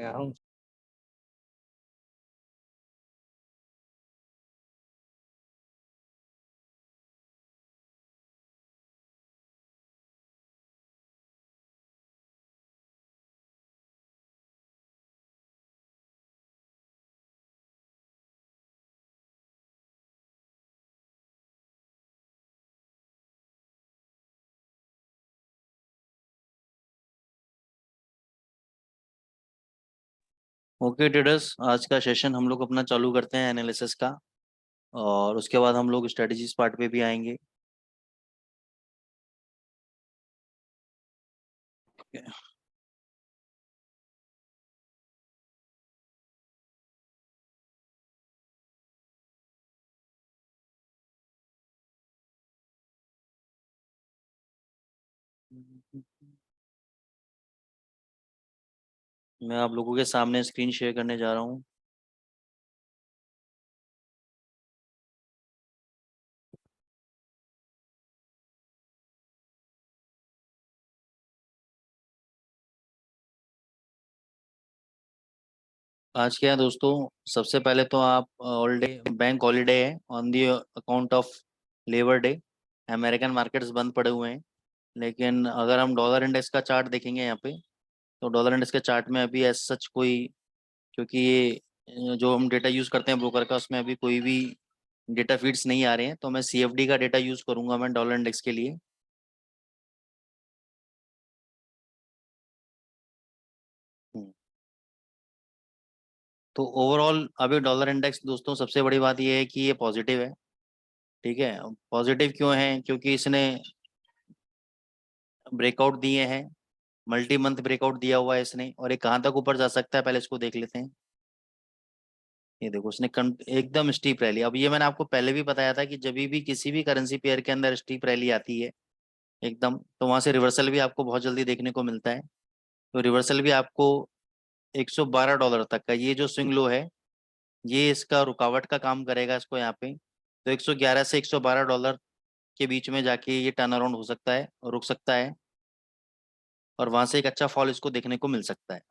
आ रहा हूँ। Okay traders, आज का सेशन हम लोग अपना चालू करते हैं एनालिसिस का। और उसके बाद हम लोग स्ट्रेटजीज पार्ट पे भी आएंगे। मैं आप लोगों के सामने स्क्रीन शेयर करने जा रहा हूँ। आज क्या है दोस्तों, सबसे पहले तो आप ऑल डे बैंक हॉलीडे है on the account of labour day. American markets बंद पड़े हुए हैं। लेकिन अगर हम डॉलर इंडेक्स का चार्ट देखेंगे यहाँ पे, तो डॉलर इंडेक्स के चार्ट में अभी एज सच कोई, क्योंकि ये जो हम डेटा यूज़ करते हैं ब्रोकर का, उसमें अभी कोई भी डेटा फीड्स नहीं आ रहे हैं, तो मैं सीएफडी का डेटा यूज़ करूंगा मैं डॉलर इंडेक्स के लिए। हम्म, तो ओवरऑल अभी डॉलर इंडेक्स दोस्तों, सबसे बड़ी बात यह है कि ये पॉजिटिव है। ठीक है, पॉजिटिव क्यों है? क्योंकि इसने ब्रेकआउट दिए हैं, मल्टी मंथ ब्रेकआउट दिया हुआ है इसने। और ये कहाँ तक ऊपर जा सकता है, पहले इसको देख लेते हैं। ये देखो, उसने एकदम स्टीप रैली। अब ये मैंने आपको पहले भी बताया था कि जब भी किसी भी करेंसी पेयर के अंदर स्टीप रैली आती है एकदम, तो वहां से रिवर्सल भी आपको बहुत जल्दी देखने को मिलता है। तो रिवर्सल भी आपको $112 तक का, ये जो स्विंग लो है, ये इसका रुकावट का काम करेगा इसको यहाँ पे। तो 111 से $112 के बीच में जाके ये टर्न अराउंड हो सकता है और रुक सकता है। और वहां से एक अच्छा फॉल इसको देखने को मिल सकता है।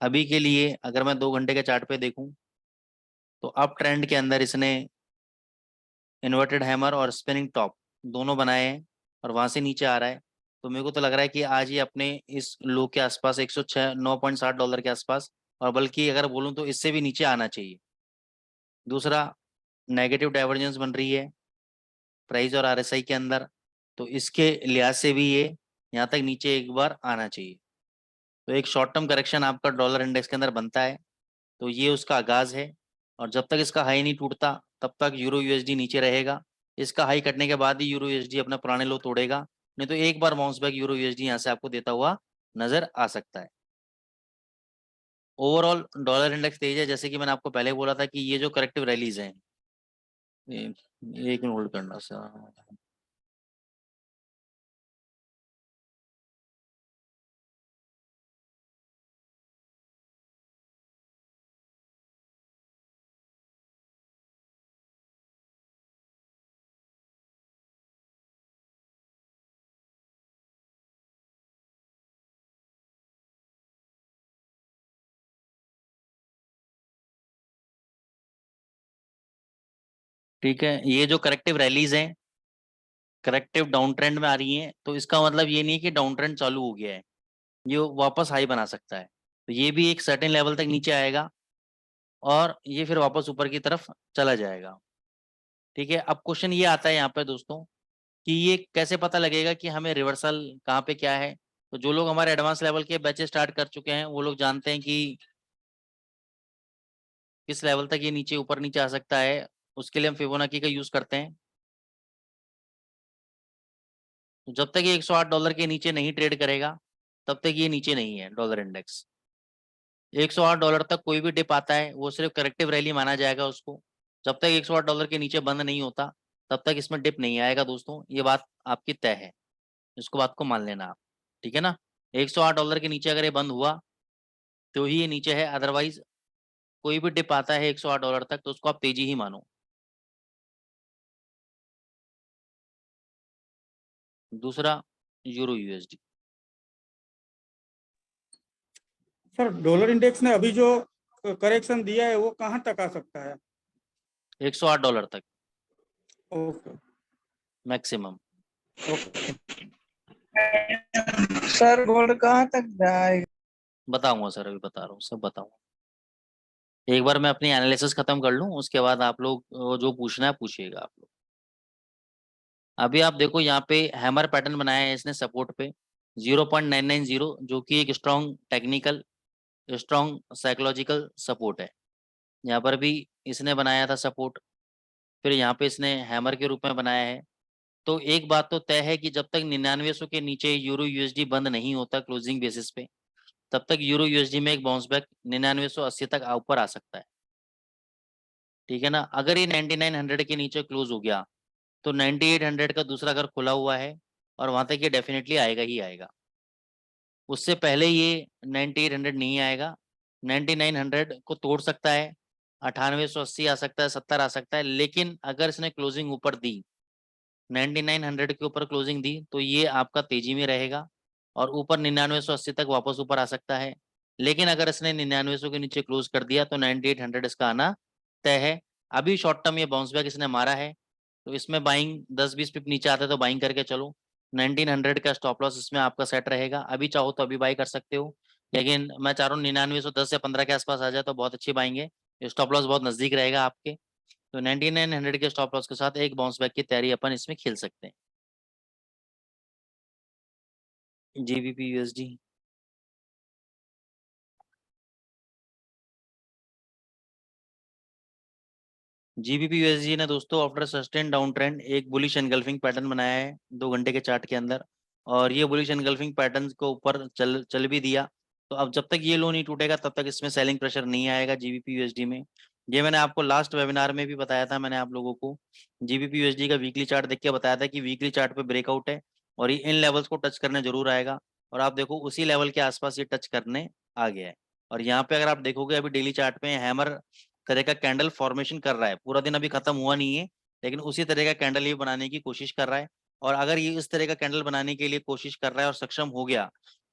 अभी के लिए अगर मैं 2 घंटे के चार्ट पे देखूं, तो अप ट्रेंड के अंदर इसने इन्वर्टेड हैमर और स्पिनिंग टॉप दोनों बनाए हैं, और वहां से नीचे आ रहा है। तो मेरे को तो लग रहा है कि आज ये अपने इस लो के आसपास 106 $9.60 के आसपास, और बल्कि अगर बोलूं तो इससे भी नीचे आना चाहिए। दूसरा, नेगेटिव डाइवर्जेंस बन रही है प्राइस और आरएसआई के अंदर, तो इसके लिहाज से भी ये यहाँ तक नीचे एक बार आना चाहिए। तो एक शॉर्ट टर्म करेक्शन आपका डॉलर इंडेक्स के अंदर बनता है, तो ये उसका आगाज है। और जब तक इसका हाई नहीं टूटता, तब तक यूरो यूएसडी नीचे रहेगा। इसका हाई कटने के बाद ही यूरो यूएसडी अपना पुराने लो तोड़ेगा। नहीं तो एक बार बाउंस बैक यूरो यूएसडी यहाँ से आपको देता हुआ नजर आ सकता है। ओवरऑल डॉलर इंडेक्स तेज है, जैसे कि मैंने आपको पहले बोला था कि ये जो करेक्टिव रैलीज हैं, ये- एक मिनट होल्ड करना सर। ठीक है, ये जो करेक्टिव रैलीज हैं करेक्टिव डाउन ट्रेंड में आ रही हैं, तो इसका मतलब ये नहीं है कि डाउन ट्रेंड चालू हो गया है। ये वापस हाई बना सकता है, तो ये भी एक सर्टेन लेवल तक नीचे आएगा और ये फिर वापस ऊपर की तरफ चला जाएगा। ठीक है, अब क्वेश्चन ये आता है यहाँ पे दोस्तों, कि ये कैसे पता लगेगा कि हमें रिवर्सल कहाँ पे क्या है। तो जो लोग हमारे एडवांस लेवल के बैचेस स्टार्ट कर चुके हैं, वो लोग जानते हैं कि किस लेवल तक ये नीचे ऊपर नीचे आ सकता है। उसके लिए हम फिबोनाची का यूज करते हैं। तो जब तक ये $108 के नीचे नहीं ट्रेड करेगा, तब तक ये नीचे नहीं है डॉलर इंडेक्स। $108 तक कोई भी डिप आता है, वो सिर्फ करेक्टिव रैली माना जाएगा उसको। जब तक $108 के नीचे बंद नहीं होता, तब तक इसमें डिप नहीं आएगा दोस्तों। ये बात आपकी तय है, इसको बात को मान लेना आप। ठीक है ना? $108 के नीचे अगर ये बंद हुआ, तो ही ये नीचे है। अदरवाइज कोई भी डिप आता है $108 तक, तो उसको आप तेजी ही मानो। दूसरा, euro USD. Sir dollar index ने अभी जो करेक्शन दिया है वो कहाँ तक आ सकता है? $108 तक okay maximum. Okay. Sir gold कहाँ तक जाएगा? बताऊंगा सर, अभी बता रहा हूँ, सब बताऊंगा। एक बार मैं अपनी एनालिसिस खत्म कर लूँ, उसके बाद आप लोग जो पूछना है पूछिएगा आप लोग। अभी आप देखो यहाँ पे हैमर पैटर्न बनाया है इसने सपोर्ट पे 0.990, जो कि एक strong technical, strong psychological support है। यहाँ पर भी इसने बनाया था सपोर्ट, फिर यहाँ पे इसने हैमर के रूप में बनाया है। तो एक बात तो तय है कि जब तक 9900 के नीचे यूरो यूएसडी बंद नहीं होता क्लोजिंग बेसिस पे, तब तक यूरो यूएसडी में एक बाउंस बैक 9980 तक ऊपर आ सकता है। ठीक है ना। अगर ये 9900 के नीचे क्लोज हो गया तो 9800 का दूसरा घर खुला हुआ है और वहां तक ये डेफिनेटली आएगा ही आएगा। उससे पहले ये 9800 नहीं आएगा, 9900 को तोड़ सकता है, 9880 आ सकता है, 70 आ सकता है। लेकिन अगर इसने क्लोजिंग ऊपर दी, 9900 के ऊपर क्लोजिंग दी, तो ये आपका तेजी में रहेगा और ऊपर 9980 तक वापस ऊपर आ सकता है। लेकिन अगर इसने 9900 के नीचे क्लोज कर दिया तो 9800 इसका आना तय है। अभी शॉर्ट टर्म ये बाउंस बैक इसने मारा है, तो इसमें बाइंग 10-20 पिप नीचे आता है तो बाइंग करके चलो। 1900 का स्टॉप लॉस इसमें आपका सेट रहेगा। अभी चाहो तो अभी बाई कर सकते हो, लेकिन मैं चाह रहा हूँ 9910 या 15 के आसपास आ जाए तो बहुत अच्छी बाइंग है। स्टॉप लॉस बहुत नजदीक रहेगा आपके, तो 9900 के स्टॉप लॉस के साथ एक बाउंस बैक की तैयारी अपन इसमें खेल सकते हैं। जीबीपी यूएसडी जीबीपी यूएसडी ने दोस्तों आफ्टर सस्टेन डाउन ट्रेंड एक बुलिश एनगल्फिंग पैटर्न बनाया है 2 घंटे के चार्ट के अंदर, और ये बुलिश एनगल्फिंग पैटर्न को ऊपर चल भी दिया। तो अब जब तक ये लो नहीं टूटेगा तब तक इसमें सेलिंग प्रेशर नहीं आएगा जीबीपी यूएसडी में। ये मैंने आपको लास्ट वेबिनार में भी बताया था, मैंने आप लोगों को जीबीपी यूएसडी का वीकली चार्ट देख के बताया था कि वीकली चार्ट पे ब्रेकआउट है और ये इन लेवल्स को टच करने जरूर आएगा। और आप देखो उसी लेवल के आसपास ये टच करने आ गया है। और यहाँ पे अगर आप देखोगे अभी डेली चार्ट पे हैमर तरह का कैंडल फॉर्मेशन कर रहा है, पूरा दिन अभी खत्म हुआ नहीं है, लेकिन उसी तरह का कैंडल ये बनाने की कोशिश कर रहा है। और अगर ये इस तरह का कैंडल बनाने के लिए कोशिश कर रहा है और सक्षम हो गया,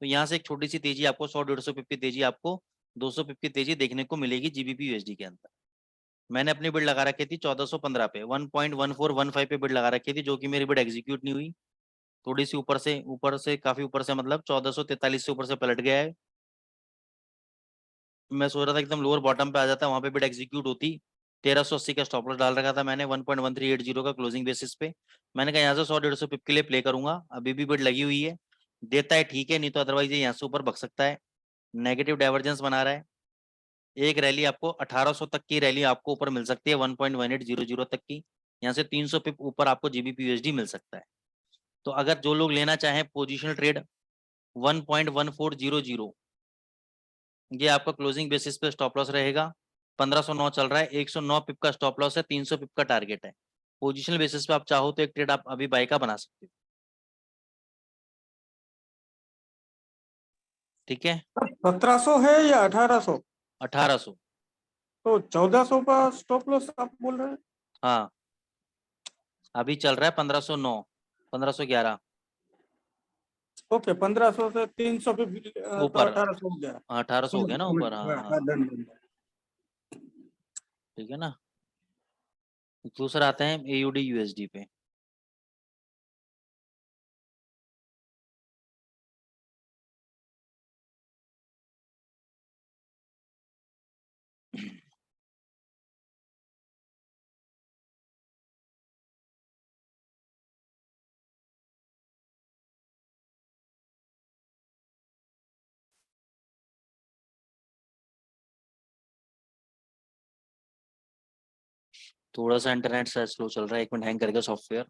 तो यहाँ से एक छोटी सी तेजी आपको 100-150 पिप की तेजी, आपको 200 पिप की तेजी देखने को मिलेगी जीबीपी यूएसडी के अंदर। मैंने अपनी बिड लगा रखी थी 1415 पे, 1.1415 पे बिड लगा रखी थी, जो कि मेरी बिड एग्जीक्यूट नहीं हुई। थोड़ी सी ऊपर से काफी ऊपर से, मतलब 1443 से ऊपर से पलट गया है। मैं सोच रहा था एकदम लोअर बॉटम पे आ जाता, वहां पे बिड एग्जीक्यूट होती। 1380 का स्टॉप लॉस डाल रखा था मैंने 1.1380 का क्लोजिंग बेसिस पे। मैंने कहा यहाँ से 100-150 पिप के लिए प्ले करूंगा, अभी भी बिड लगी हुई है। देता है ठीक है, नहीं तो अदरवाइज ये यहाँ से ऊपर भग सकता है। नेगेटिव डाइवर्जेंस बना रहा है। एक रैली आपको 1800 तक की रैली आपको ऊपर मिल सकती है, 1.1800 तक की। यहाँ से 300 पिप ऊपर आपको जीबीपी यूएसडी मिल सकता है। तो अगर जो लोग लेना चाहें पोजिशनल ट्रेड 1.1400, ये आपका क्लोजिंग बेसिस पे स्टॉप लॉस रहेगा। 1509 चल रहा है, 109 पिप का स्टॉप लॉस है, 300 पिप का टारगेट है। पोजिशनल बेसिस पे आप चाहो तो एक ट्रेड आप अभी बाय का बना सकते हो। ठीक है। 1700 है या 1800? 1800। तो 1400 का स्टॉप लॉस आप बोल रहे हैं? हाँ, अभी चल रहा है 1509, 1511 ओके 1500 से 300 पे तो ऊपर। 1800 हो गया। 1800 हो समझ गया ना समझ ऊपर, हाँ हाँ, हाँ। हाँ, डन डन। ठीक है ना। दूसरा आते हैं एयूडी यूएसडी पे। थोड़ा सा इंटरनेट से स्लो चल रहा है, 1 मिनट हैंग करके सॉफ्टवेयर।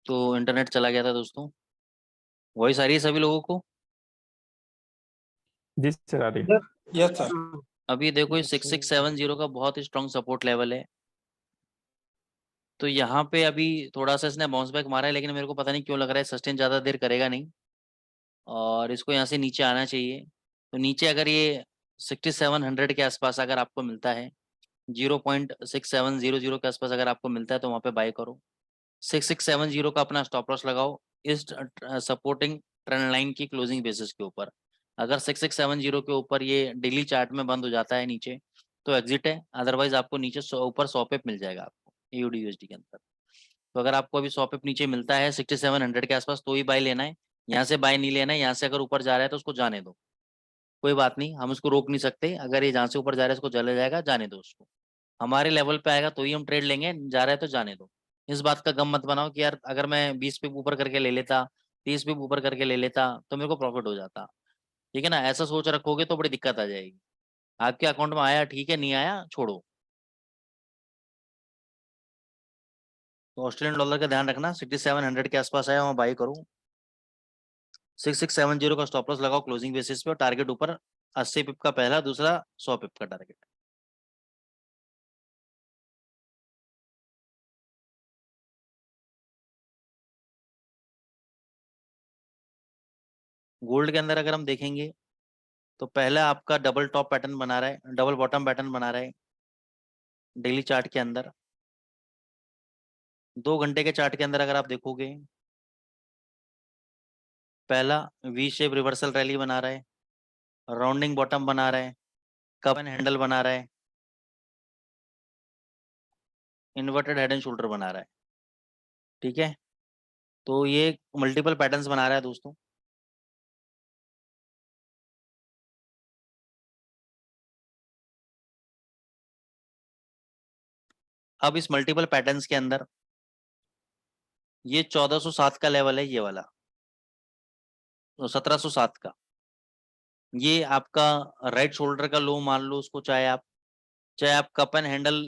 तो इंटरनेट चला गया था दोस्तों। वॉइस आ रही है सभी लोगों को? जी सर, आ रही है। Yes sir. अभी देखो ये 6670 का बहुत ही स्ट्रॉन्ग सपोर्ट लेवल है। तो यहाँ पे अभी थोड़ा सा इसने बाउंस बैक मारा है, लेकिन मेरे को पता नहीं क्यों लग रहा है सस्टेन ज़्यादा देर करेगा नहीं और इसको यहाँ से नीचे आना चाहिए। तो नीचे अगर ये 6700 के आसपास अगर आपको मिलता है, 0.6700 के आसपास अगर आपको मिलता है तो वहाँ पे बाय करो। 6670 का अपना स्टॉप लॉस लगाओ इस सपोर्टिंग ट्रेंड लाइन की क्लोजिंग बेसिस के ऊपर। अगर 6670 के ऊपर ये डेली चार्ट में बंद हो जाता है नीचे तो एग्जिट है, अदरवाइज आपको नीचे ऊपर 100 पिप मिल जाएगा आपको AUD USD के अंदर। तो अगर आपको अभी 100 पिप नीचे मिलता है 6700 के आसपास तो ही बाय लेना है, यहाँ से बाय नहीं लेना है। यहाँ से अगर ऊपर जा रहा है तो उसको जाने दो, कोई बात नहीं, हम उसको रोक नहीं सकते। अगर ये जहाँ से ऊपर जा रहा है इसको चले जाएगा, जाने दो उसको। हमारे लेवल पे आएगा तो ही हम ट्रेड लेंगे, जा रहा है तो जाने दो। इस बात का गम मत बनाओ कि यार अगर मैं 20 पिप ऊपर करके ले लेता, 30 पिप ऊपर करके ले लेता तो मेरे को प्रॉफिट हो जाता। ठीक है ना, ऐसा सोच रखोगे तो बड़ी दिक्कत आ जाएगी। आपके अकाउंट में आया ठीक है, नहीं आया छोड़ो। तो ऑस्ट्रेलियन डॉलर का ध्यान रखना, 6700 के आसपास आया वहाँ बाई करो। 6670 का स्टॉप लॉस लगाओ क्लोजिंग बेसिस पे, और टारगेट ऊपर 80 पिप का पहला, दूसरा 100 पिप का टारगेट। गोल्ड के अंदर अगर हम देखेंगे तो पहला आपका डबल टॉप पैटर्न बना रहा है, डबल बॉटम पैटर्न बना रहा है डेली चार्ट के अंदर। 2 घंटे के चार्ट के अंदर अगर आप देखोगे, पहला वी शेप रिवर्सल रैली बना रहा है, राउंडिंग बॉटम बना रहा है, कप एंड हैंडल बना रहा है, इन्वर्टेड हेड एंड शोल्डर बना रहा है। ठीक है, तो ये मल्टीपल पैटर्न्स बना रहा है दोस्तों। अब इस मल्टीपल पैटर्न्स के अंदर ये 1407 का लेवल है, ये वाला तो 1707 का, ये आपका राइट शोल्डर का लो मान लो उसको, चाहे आप कप एंड हैंडल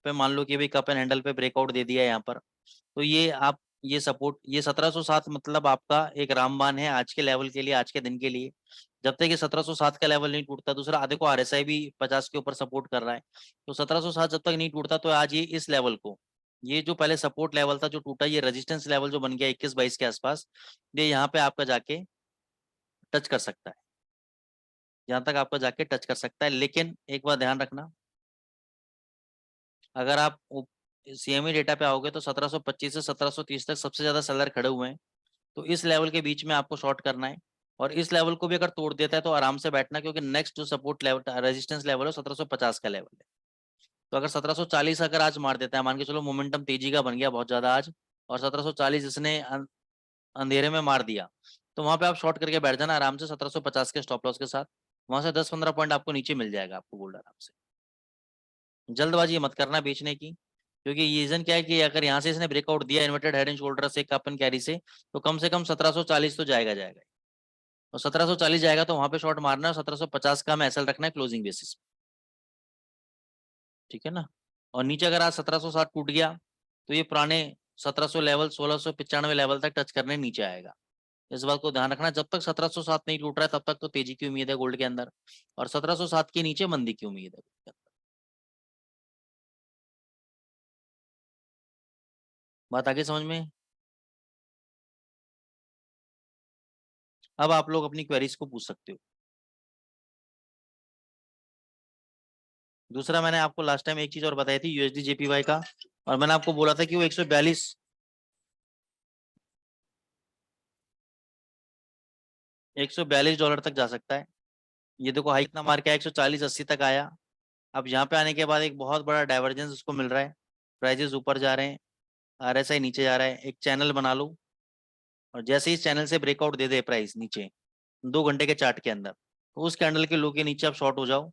पे मान लो कि भाई कप एंड हैंडल पे ब्रेकआउट दे दिया है यहाँ पर, तो ये आप ये सपोर्ट, ये 1707 मतलब आपका एक रामबाण है आज के लेवल के लिए, आज के दिन के लिए। जब तक ये 1707 का लेवल नहीं टूटता, दूसरा देखो RSI भी 50 के ऊपर सपोर्ट कर रहा है, तो 1707 जब तक नहीं टूटता तो आज ये इस लेवल को, ये जो पहले सपोर्ट लेवल था जो टूटा, ये रेजिस्टेंस लेवल जो बन गया 21-22 के आसपास, ये यहाँ पे आपका जाके टच कर सकता है, यहाँ तक आपका जाके टच कर सकता है। लेकिन एक बात ध्यान रखना, अगर आप CME डेटा पे आओगे तो 1725 से 1730 तक सबसे ज्यादा सेलर खड़े हुए हैं, तो इस लेवल के बीच में आपको शॉर्ट करना है। और इस लेवल को भी अगर तोड़ देता है तो आराम से बैठना, क्योंकि नेक्स्ट जो सपोर्ट लेवल रेजिस्टेंस लेवल है 1750 का लेवल है। तो अगर 1740 अगर आज मार देता है, मान के चलो मोमेंटम तेजी का बन गया बहुत ज्यादा आज, और 1740 इसने अंधेरे में मार दिया, तो वहां पे आप शॉर्ट करके बैठ जाना आराम से 1750 के स्टॉप लॉस के साथ। वहां से 10-15 पॉइंट आपको नीचे मिल जाएगा आपको गोल्ड आराम से। जल्दबाजी मत करना बेचने की, क्योंकि ये रीजन क्या है कि अगर यहाँ से इसने ब्रेकआउट दिया इन्वर्टेड हेड एंड शोल्डर से, कप एंड कैरी से, तो कम से कम 1740 तो जाएगा, और 1740 जाएगा तो वहां पे शॉर्ट मारना है, 1750 का हमें एसएल रखना है क्लोजिंग बेसिस। ठीक है ना, और नीचे अगर आज 1760 टूट गया तो ये पुराने 1700 लेवल 1695 लेवल तक टच करने नीचे आएगा। इस बात को ध्यान रखना, जब तक 1707 नहीं टूट रहा है तब तक तो तेजी की उम्मीद है गोल्ड के अंदर, और 1707 के नीचे मंदी की उम्मीद है गोल्ड के अंदर। बात आगे समझ में? अब आप लोग अपनी क्वेरीज को पूछ सकते हो। दूसरा, मैंने आपको लास्ट टाइम एक चीज और बताई थी USD JPY का, और मैंने आपको बोला था कि वो 142 डॉलर तक जा सकता है। ये देखो हाई कितना मार के 140-80 तक आया। अब यहाँ पे आने के बाद एक बहुत बड़ा डाइवर्जेंस उसको मिल रहा है, प्राइजेस ऊपर जा रहे हैं, RSI नीचे जा रहा है। एक चैनल बना लो, और जैसे ही इस चैनल से ब्रेकआउट दे दे प्राइस नीचे 2 घंटे के चार्ट के अंदर, तो उस कैंडल के लो के नीचे आप शॉर्ट हो जाओ,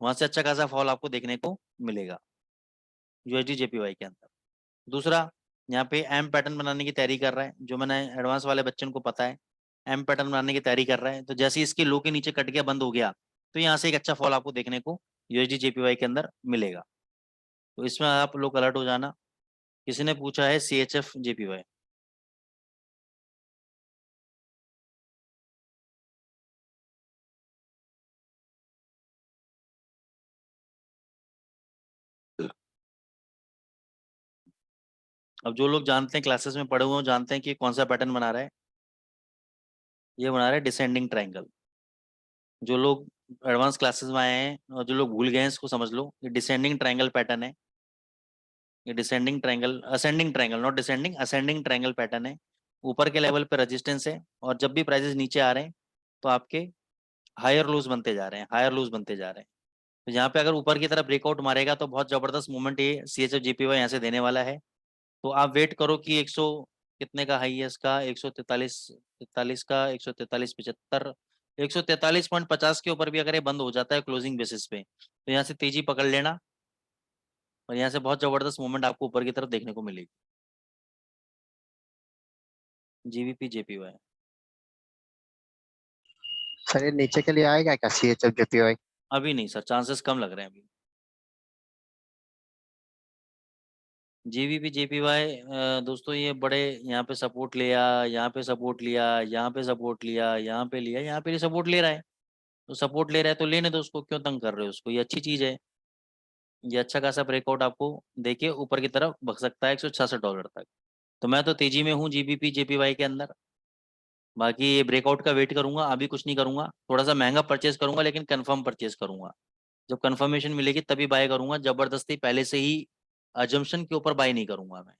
वहां से अच्छा खासा फॉल आपको देखने को मिलेगा USD JPY के अंदर। दूसरा, यहाँ पे एम पैटर्न बनाने की तैयारी कर रहा है, जो मैंने एडवांस वाले बच्चों को पता है, एम पैटर्न बनाने की तैयारी कर रहा है। तो जैसे ही इसके लो के नीचे कट गया, बंद हो गया, तो यहाँ से एक अच्छा फॉल आपको देखने को USD JPY के अंदर मिलेगा। तो इसमें आप लोग अलर्ट हो जाना। किसी ने पूछा है CHF JPY, अब जो लोग जानते हैं क्लासेस में पढ़े हुए हैं जानते हैं कि कौन सा पैटर्न बना रहा है। ये बना रहा है डिसेंडिंग ट्रायंगल। जो लोग एडवांस क्लासेस में आए हैं और जो लोग भूल गए हैं इसको समझ लो, ये डिसेंडिंग ट्रायंगल पैटर्न है, ये descending triangle, ascending triangle, not descending, ascending triangle pattern है। ऊपर के लेवल पे रेजिस्टेंस है और जब भी प्राइसेस नीचे आ रहे हैं तो आपके हायर लोज बनते जा रहे हैं, हायर लोज बनते जा रहे हैं। तो यहाँ पे अगर ऊपर की तरफ ब्रेकआउट मारेगा तो बहुत जबरदस्त मूवमेंट ये CHF JPY यहाँ से देने वाला है। तो आप वेट करो कि 100 कितने का हाई है इसका, 143 43 का, 143.75, 143.50 के ऊपर भी अगर ये बंद हो जाता है क्लोजिंग बेसिस पे तो यहाँ से तेजी पकड़ लेना और यहाँ से बहुत जबरदस्त मूवमेंट आपको ऊपर की तरफ देखने को मिलेगी। GBP JPY सर ये नीचे के लिए आएगा क्या CHF JPY? अभी नहीं सर, चांसेस कम लग रहे हैं अभी। GBP JPY दोस्तों ये बड़े यहाँ पे सपोर्ट लिया, यहाँ पे सपोर्ट लिया, यहाँ पे सपोर्ट लिया, यहाँ पे लिया, यहाँ पे सपोर्ट ले रहा है। तो सपोर्ट ले रहा है तो लेने दो उसको, क्यों तंग कर रहे हो उसको, ये अच्छी चीज है। ये अच्छा खासा ब्रेकआउट आपको देखिए ऊपर की तरफ भग सकता है $166 तक। तो मैं तो तेजी में हूँ GBP JPY के अंदर। बाकी ये ब्रेकआउट का वेट करूंगा, अभी कुछ नहीं करूंगा, थोड़ा सा महंगा परचेज करूंगा लेकिन कंफर्म परचेज करूंगा। जब कंफर्मेशन मिलेगी तभी बाय करूंगा, जबरदस्ती पहले से ही अजम्पशन के ऊपर बाय नहीं करूंगा मैं,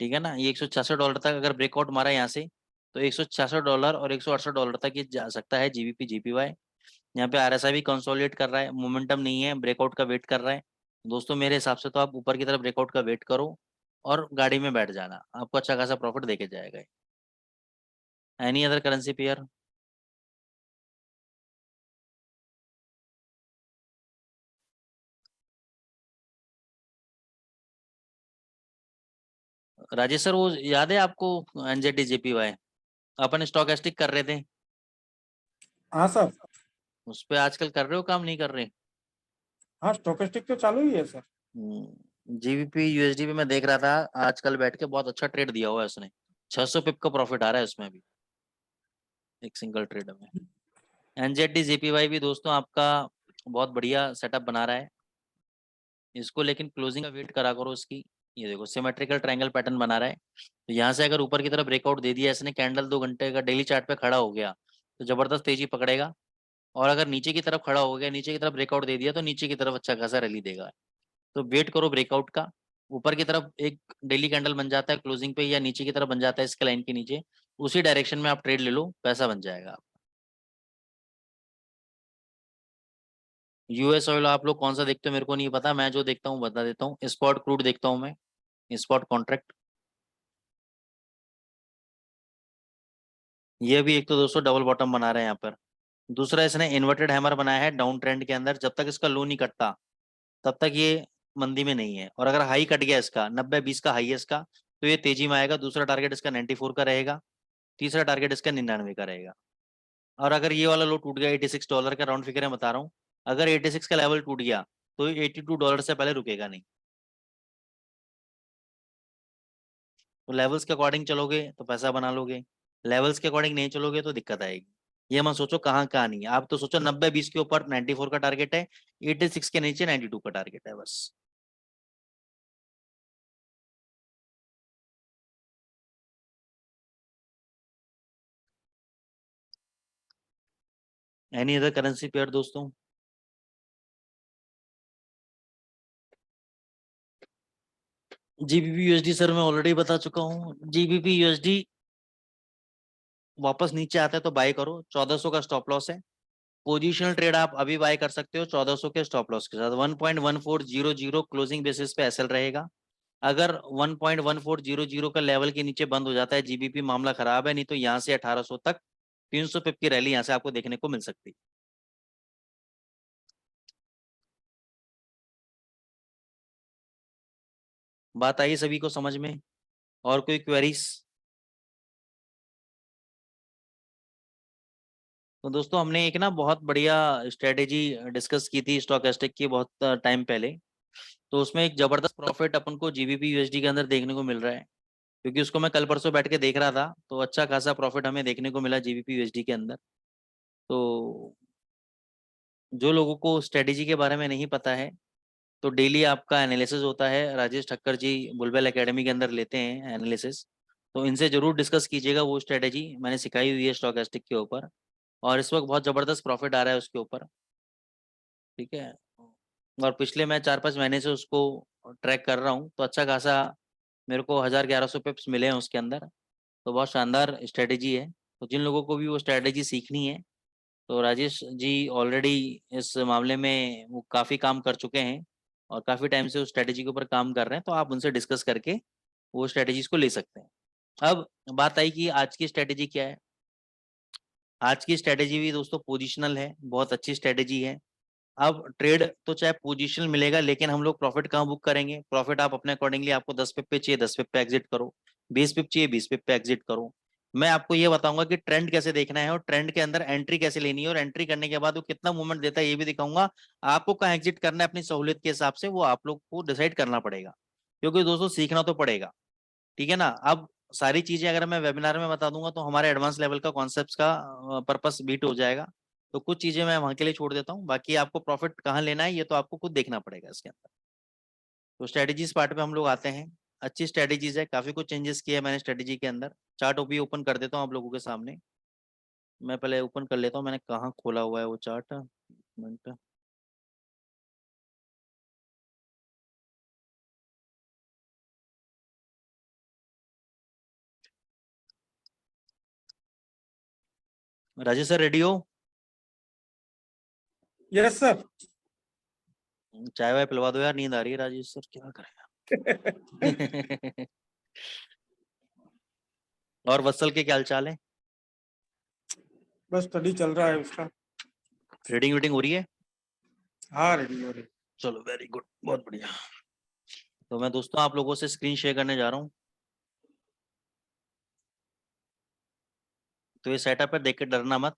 ठीक है ना। ये $166 तक अगर ब्रेकआउट मारा यहाँ से तो $166 और $168 तक ये जा सकता है GBP JPY। यहाँ पे RSI भी कंसोलिडेट कर रहा है, मोमेंटम नहीं है, ब्रेकआउट का वेट कर रहा है। दोस्तों मेरे हिसाब से तो आप ऊपर की तरफ ब्रेकआउट का वेट करो और गाड़ी में बैठ जाना, आपको अच्छा खासा प्रॉफिट देके जाएगा। Any other currency pair? Rajesh sir वो याद है आपको NZD JPY अपन स्टॉकेस्टिक कर रहे थे, हाँ सर। उस पे आजकल कर रहे हो काम, नहीं कर रहे? हाँ स्टोकेस्टिक तो चालू ही है सर। GBP USD पे मैं देख रहा था आजकल बैठ के, बहुत अच्छा ट्रेड दिया हुआ है उसने, 600 पिप का प्रॉफिट आ रहा है उसमें भी एक सिंगल ट्रेड में। NZD JPY भी दोस्तों आपका बहुत बढ़िया सेटअप बना रहा है इसको, लेकिन क्लोजिंग का वेट करा करो इसकी। ये देखो सिमेट्रिकल ट्रायंगल पैटर्न बना रहा है, तो यहाँ से अगर ऊपर की तरफ ब्रेकआउट दे दिया इसने, कैंडल 2 घंटे का डेली चार्ट पे खड़ा हो गया तो जबरदस्त तेजी पकड़ेगा। और अगर नीचे की तरफ खड़ा हो गया, नीचे की तरफ ब्रेकआउट दे दिया तो नीचे की तरफ अच्छा खासा रैली देगा। तो वेट करो ब्रेकआउट का, ऊपर की तरफ एक डेली कैंडल बन जाता है क्लोजिंग पे या नीचे की तरफ बन जाता है इसके लाइन के नीचे, उसी डायरेक्शन में आप ट्रेड ले लो, पैसा बन जाएगा। US ऑयल आप लोग कौन सा देखते हो मेरे को नहीं पता, मैं जो देखता हूँ बता देता हूँ, स्पॉट क्रूड देखता हूँ मैं, स्पॉट कॉन्ट्रैक्ट। ये भी एक तो दोस्तों डबल बॉटम बना रहे हैं यहाँ पर, दूसरा इसने इन्वर्टेड हैमर बनाया है डाउन ट्रेंड के अंदर, जब तक इसका लो नहीं कटता तब तक ये मंदी में नहीं है। और अगर हाई कट गया इसका 90-20 का हाई है इसका तो ये तेजी में आएगा। दूसरा टारगेट इसका 94 का रहेगा, तीसरा टारगेट इसका 99 का रहेगा। और अगर ये वाला लो टूट गया $86 का, राउंड फिगर मैं बता रहा हूँ, अगर 86 का लेवल टूट गया तो $82 से पहले रुकेगा नहीं। तो लेवल्स के अकॉर्डिंग चलोगे तो पैसा बना लोगे, लेवल्स के अकॉर्डिंग नहीं चलोगे तो दिक्कत आएगी। ये मत सोचो कहाँ नहीं है, आप तो सोचो 90-20 के ऊपर 94 का टारगेट है, 86 के नीचे 92 का टारगेट है बस। एनी अदर करेंसी पेयर दोस्तों? GBP USD सर मैं ऑलरेडी बता चुका हूँ, GBP USD वापस नीचे आता है तो बाय करो, 1400 का स्टॉप लॉस है। पोजिशनल ट्रेड आप अभी बाय कर सकते हो 1400 के स्टॉप लॉस के साथ। 1.1400 क्लोजिंग बेसिस पे एसएल रहेगा। अगर 1.1400 का लेवल के नीचे बंद हो जाता है GBP, मामला खराब है, नहीं तो यहाँ से 1800 तक 300 पिप की रैली यहाँ से आपको देखने को मिल सकती है। बात आई सभी को समझ में? और कोई क्वेरीज? तो दोस्तों हमने एक ना बहुत बढ़िया स्ट्रेटेजी डिस्कस की थी स्टॉकेस्टिक की बहुत टाइम पहले, तो उसमें एक जबरदस्त प्रॉफिट अपन को GBP USD के अंदर देखने को मिल रहा है, क्योंकि उसको मैं कल परसों बैठ के देख रहा था तो अच्छा खासा प्रॉफिट हमें देखने को मिला GBP USD के अंदर। तो जो लोगों को स्ट्रेटेजी के बारे में नहीं पता है तो डेली आपका एनालिसिस होता है, राजेश ठक्कर जी बुलबुल एकेडमी के अंदर लेते हैं एनालिसिस, तो इनसे जरूर डिस्कस कीजिएगा, वो स्ट्रेटेजी मैंने सिखाई हुई है स्टॉकेस्टिक के ऊपर। और इस वक्त बहुत जबरदस्त प्रॉफिट आ रहा है उसके ऊपर, ठीक है। और पिछले मैं 4-5 महीने से उसको ट्रैक कर रहा हूँ, तो अच्छा खासा मेरे को 1000-1100 पिप्स मिले हैं उसके अंदर। तो बहुत शानदार स्ट्रेटेजी है। तो जिन लोगों को भी वो स्ट्रेटेजी सीखनी है, तो राजेश जी ऑलरेडी इस मामले में वो काफ़ी काम कर चुके हैं और काफ़ी टाइम से उस स्ट्रेटेजी के ऊपर काम कर रहे हैं, तो आप उनसे डिस्कस करके वो स्ट्रेटेजीज को ले सकते हैं। अब बात आई कि आज की स्ट्रेटेजी क्या है। आज की स्ट्रेटेजी भी दोस्तों पोजिशनल है, बहुत अच्छी स्ट्रेटेजी है। अब ट्रेड तो चाहे पोजीशनल मिलेगा, लेकिन हम लोग प्रॉफिट कहाँ बुक करेंगे? प्रॉफिट आप अपने अकॉर्डिंगली, आपको 10 पिप पे चाहिए 10 पिप पे एग्जिट करो, 20 पिप चाहिए 20 पिप पे एग्जिट करो। मैं आपको ये बताऊंगा कि ट्रेंड कैसे देखना है और ट्रेंड के अंदर एंट्री कैसे लेनी है, और एंट्री करने के बाद वो कितना मूवमेंट देता है ये भी दिखाऊंगा। आपको कहाँ एग्जिट करना है अपनी सहूलियत के हिसाब से, वो आप लोग को डिसाइड करना पड़ेगा, क्योंकि दोस्तों सीखना तो पड़ेगा, ठीक है ना। अब सारी चीजें अगर मैं वेबिनार में बता दूंगा तो हमारे एडवांस लेवल का कॉन्सेप्ट का पर्पस बीट हो जाएगा। तो कुछ चीजें मैं वहां के लिए छोड़ देता हूँ, बाकी आपको प्रॉफिट कहाँ लेना है ये तो आपको खुद देखना पड़ेगा इसके अंदर। तो स्ट्रेटेजीज पार्ट पे हम लोग आते हैं। अच्छी स्ट्रेटेजीज है, काफी कुछ चेंजेस किए हैं मैंने स्ट्रेटेजी के अंदर। चार्ट भी ओपन कर देता हूँ आप लोगों के सामने। मैं पहले ओपन कर लेता हूँ, मैंने कहाँ खोला हुआ है वो chart, minute. Rajesh sir ready हो? Yes sir. चाय वाय पिलवा दो यार, नींद आ रही है राजेश सर, क्या करें। और वत्सल के क्या हाल चाल है? बस स्टडी चल रहा है उसका। रीडिंग वीडिंग हो रही है? हाँ रेडी हो रही। चलो वेरी गुड, बहुत बढ़िया। तो मैं दोस्तों आप लोगों से स्क्रीन शेयर करने जा रहा हूँ। तो ये सेटअप है, देख के डरना मत।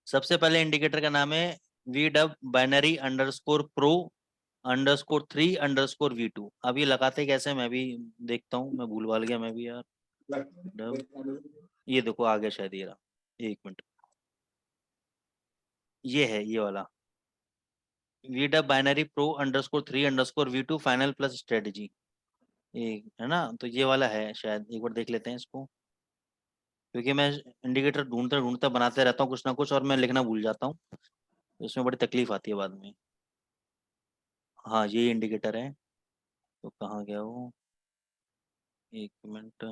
सबसे पहले इंडिकेटर का नाम है VW binary underscore pro underscore 3_V2। अब ये लगाते कैसे मैं भी देखता हूँ, मैं भूल भाल गया मैं भी यार। ये देखो आ गया शायद, ये रहा, एक मिनट। ये है ये वाला VW binary pro underscore 3_V2 final plus strategy, एक है ना। तो ये वाला है शायद, एक बार देख लेते हैं इसको, क्योंकि मैं इंडिकेटर ढूंढते ढूंढते बनाते रहता हूँ कुछ ना कुछ, और मैं लिखना भूल जाता हूँ, तो इसमें बड़ी तकलीफ आती है बाद में। हाँ ये इंडिकेटर है, तो कहाँ गया वो, एक मिनट।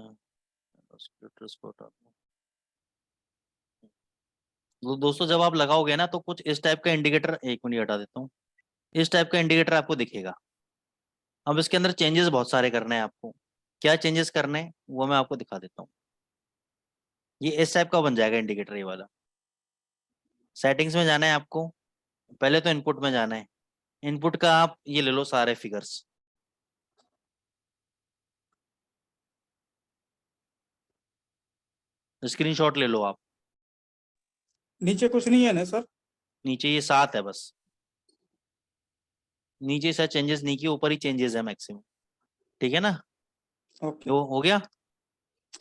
दोस्तों जब आप लगाओगे ना तो कुछ इस टाइप का इंडिकेटर, एक मिनट हटा देता हूँ, इस टाइप का इंडिकेटर आपको दिखेगा। अब इसके अंदर चेंजेस बहुत सारे करने हैं आपको। क्या चेंजेस करने हैं वो मैं आपको दिखा देता हूँ। ये इस टाइप का बन जाएगा इंडिकेटर, ये वाला। सेटिंग्स में जाना है आपको, पहले तो इनपुट में जाना है। इनपुट का आप ये ले लो सारे फिगर्स, स्क्रीनशॉट ले लो आप। नीचे कुछ नहीं है ना सर? नीचे ये 7 है बस, नीचे से चेंजेस नहीं किए, ऊपर ही चेंजेस है मैक्सिमम, ठीक है ना। ओके। हो गया।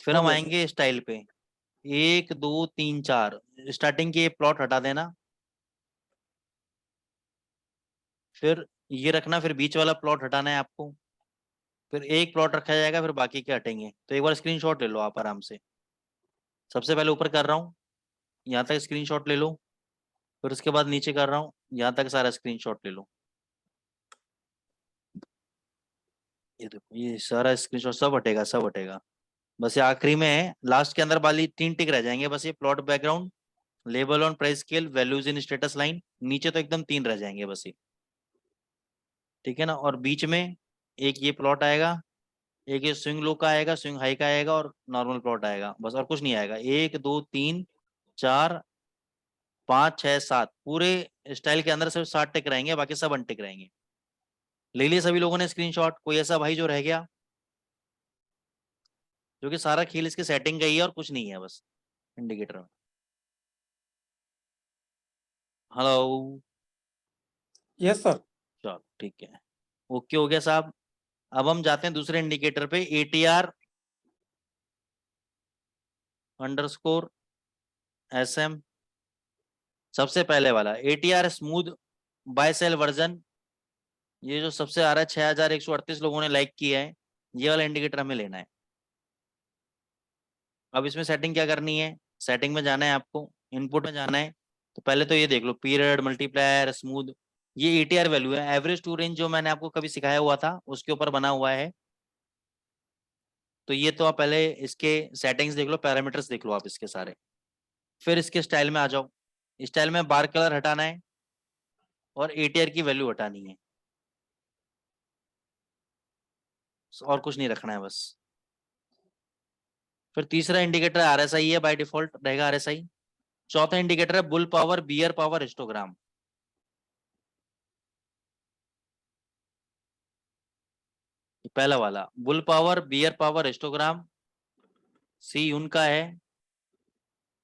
फिर हो हम गया सर। आएंगे स्टाइल पे, 1 2 3 4, स्टार्टिंग के प्लॉट हटा देना, फिर ये रखना, फिर बीच वाला प्लॉट हटाना है आपको, फिर एक प्लॉट रखा जाएगा, फिर बाकी के हटेंगे। तो एक बार स्क्रीनशॉट ले लो आप आराम से। सबसे पहले ऊपर कर रहा हूँ, यहाँ तक स्क्रीनशॉट ले लो, फिर उसके बाद नीचे कर रहा हूँ, यहाँ तक सारा स्क्रीनशॉट ले लो। ये देखो ये सारा स्क्रीनशॉट सब हटेगा, सब हटेगा। बस ये आखिरी में है, लास्ट के अंदर वाली 3 टिक रह जाएंगे बस, ये plot background, label on price scale, values in status line, नीचे तो एकदम 3 रह जाएंगे बस ये, ठीक है ना। और बीच में एक ये प्लॉट आएगा, एक ये स्विंग लो का आएगा, स्विंग हाई का आएगा, और नॉर्मल प्लॉट आएगा, बस और कुछ नहीं आएगा। 1 2 3 4 5 6 7 पूरे स्टाइल के अंदर सिर्फ 7 टिक रहेंगे, बाकी सब अनटिक रहेंगे। ले लिए सभी लोगों ने स्क्रीनशॉट? कोई ऐसा भाई जो रह गया? जो कि सारा खेल इसके सेटिंग का ही है और कुछ नहीं है बस इंडिकेटर में। हेलो। Yes sir. चलो ठीक है, ओके हो गया साहब। अब हम जाते हैं दूसरे इंडिकेटर पे, ATR_SM। सबसे पहले वाला ATR smooth buy sell version, ये जो सबसे आ रहा है 6138 लोगों ने लाइक किया है, ये वाला इंडिकेटर हमें लेना है। अब इसमें सेटिंग क्या करनी है, सेटिंग में जाना है आपको, इनपुट में जाना है तो पहले तो ये देख लो, पीरियड, मल्टीप्लायर, स्मूथ, ये एटीआर वैल्यू है। एवरेज टू रेंज जो मैंने आपको कभी सिखाया हुआ था उसके ऊपर बना हुआ है। तो ये तो आप पहले इसके सेटिंग्स देख लो, पैरामीटर्स देख लो आप इसके सारे। फिर इसके स्टाइल में आ जाओ। स्टाइल में बार कलर हटाना है और एटीआर की वैल्यू हटानी है, और कुछ नहीं रखना है बस। फिर तीसरा इंडिकेटर आरएसआई है, बाय डिफॉल्ट रहेगा आरएसआई। चौथा इंडिकेटर है bull power, bear power, histogram. पहला वाला bull power, bear power, histogram, सी उनका है,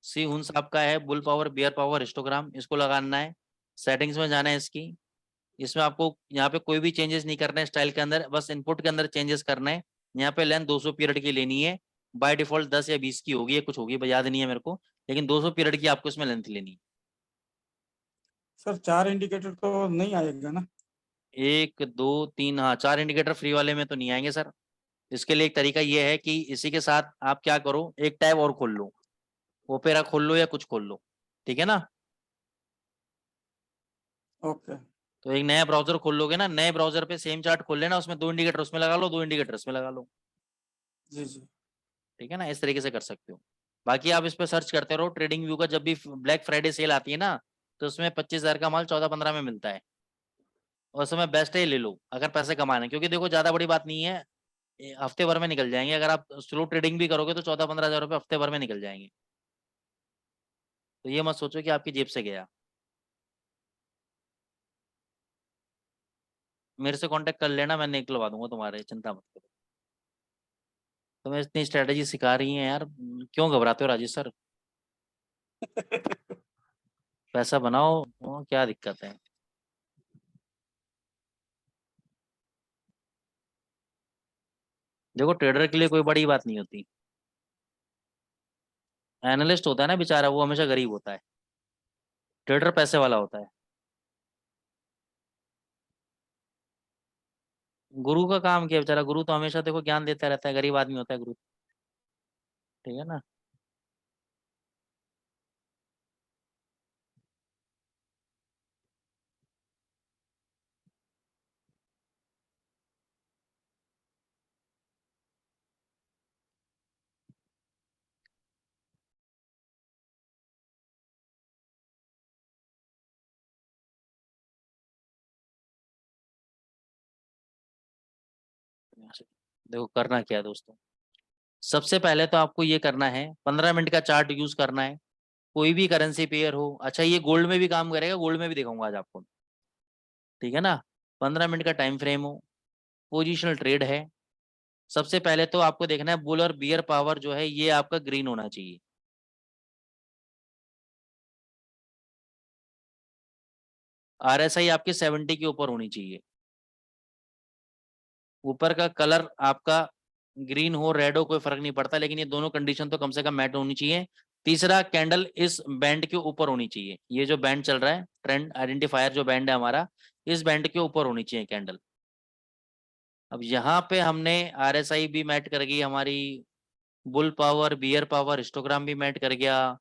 सी हुन साहब का है, bull power, bear power, histogram. इसको लगाना है, सेटिंग्स में जाना है इसकी। इसमें आपको यहाँ पे कोई भी चेंजेस नहीं करना है स्टाइल के अंदर, बस इनपुट के अंदर चेंजेस करना है। यहाँ पे लेंथ 200 पीरियड की लेनी है, बाय डिफॉल्ट 10 या 20 की होगी, कुछ होगी याद नहीं है मेरे को, लेकिन 200 पीरियड की आपको इसमें लेंथ लेनी है। सर 4 इंडिकेटर तो नहीं आएगा ना? 1 2 3, हाँ 4 इंडिकेटर फ्री वाले में तो नहीं आएंगे सर। इसके लिए एक तरीका ये है कि इसी के साथ आप क्या करो, एक टैब और खोल लो, ओपेरा खोल लो या कुछ खोल लो, ठीक है ना। ओके। तो एक नया ब्राउजर खोल लोगे ना, नए ब्राउजर पे सेम चार्ट खोल लेना, उसमें 2 इंडिकेटर उसमें लगा लो, 2 इंडिकेटर इसमें लगा लो, जी जी। ठीक है ना। इस तरीके से कर सकते हो। बाकी आप इस पे सर्च करते रहो, ट्रेडिंग व्यू का जब भी ब्लैक फ्राइडे सेल आती है ना, तो उसमें 25,000 का माल 14-15 में मिलता है, और समय बेस्ट है ले लो अगर पैसे कमाने, क्योंकि देखो ज्यादा बड़ी बात नहीं है, हफ्ते भर में निकल जाएंगे। अगर आप स्लो ट्रेडिंग भी करोगे तो 14-15 हजार रुपये हफ्ते भर में निकल जाएंगे। तो ये मत सोचो कि आपकी जेब से गया। मेरे से कांटेक्ट कर लेना, मैं निकलवा दूंगा तुम्हारे, चिंता मत करो। तुम्हें इतनी स्ट्रेटेजी सिखा रही हैं यार, क्यों घबराते हो राजेश सर। पैसा बनाओ, क्या दिक्कत है। देखो ट्रेडर के लिए कोई बड़ी बात नहीं होती। एनालिस्ट होता है ना बेचारा, वो हमेशा गरीब होता है, ट्रेडर पैसे वाला होता है। गुरु का काम क्या है, बेचारा गुरु तो हमेशा देखो ज्ञान देता रहता है, गरीब आदमी होता है गुरु, ठीक है ना। देखो करना क्या है दोस्तों, सबसे पहले तो आपको ये करना है, 15 मिनट का चार्ट यूज करना है, कोई भी करेंसी पेयर हो। अच्छा ये गोल्ड में भी काम करेगा, गोल्ड में भी दिखाऊंगा आज आपको, ठीक है ना। 15 मिनट का टाइम फ्रेम हो, पोजिशनल ट्रेड है। सबसे पहले तो आपको देखना है बुल और बियर पावर जो है ये आपका ग्रीन होना चाहिए। आरएसआई आपके 70 के ऊपर होनी चाहिए। ऊपर का कलर आपका ग्रीन हो रेड हो कोई फर्क नहीं पड़ता, लेकिन ये दोनों कंडीशन तो कम से कम मैच होनी चाहिए। तीसरा कैंडल इस बैंड के ऊपर होनी चाहिए, ये जो बैंड चल रहा है ट्रेंड आइडेंटिफायर जो बैंड है हमारा, इस बैंड के ऊपर होनी चाहिए कैंडल। अब यहाँ पे हमने आरएसआई भी मैच कर गई हमारी, bull power, bear power, histogram भी मैच कर गया,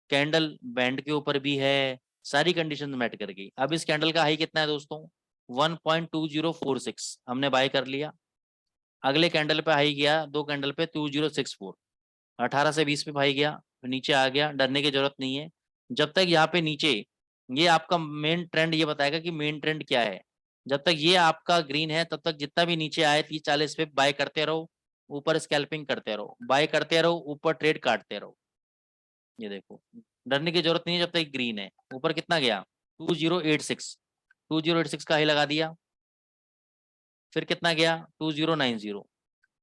कैंडल बैंड के ऊपर भी है, सारी कंडीशन मैच कर गई। अब इस कैंडल का हाई कितना है दोस्तों, 1.2046 हमने बाय कर लिया। अगले कैंडल पे हाई गया, 2 कैंडल पे 2064, 18 से 20 पे भाई गया, फिर नीचे आ गया, डरने की जरूरत नहीं है। जब तक यहाँ पे नीचे, ये आपका मेन ट्रेंड ये बताएगा कि मेन ट्रेंड क्या है। जब तक ये आपका ग्रीन है तब तक जितना भी नीचे आए 30-40 पे बाय करते रहो, ऊपर स्कैल्पिंग करते रहो, बाय करते रहो, ऊपर ट्रेड काटते रहो। ये देखो डरने की जरूरत नहीं है जब तक ग्रीन है। ऊपर कितना गया, 2086, 2086 का हाई लगा दिया। फिर कितना गया, 2090,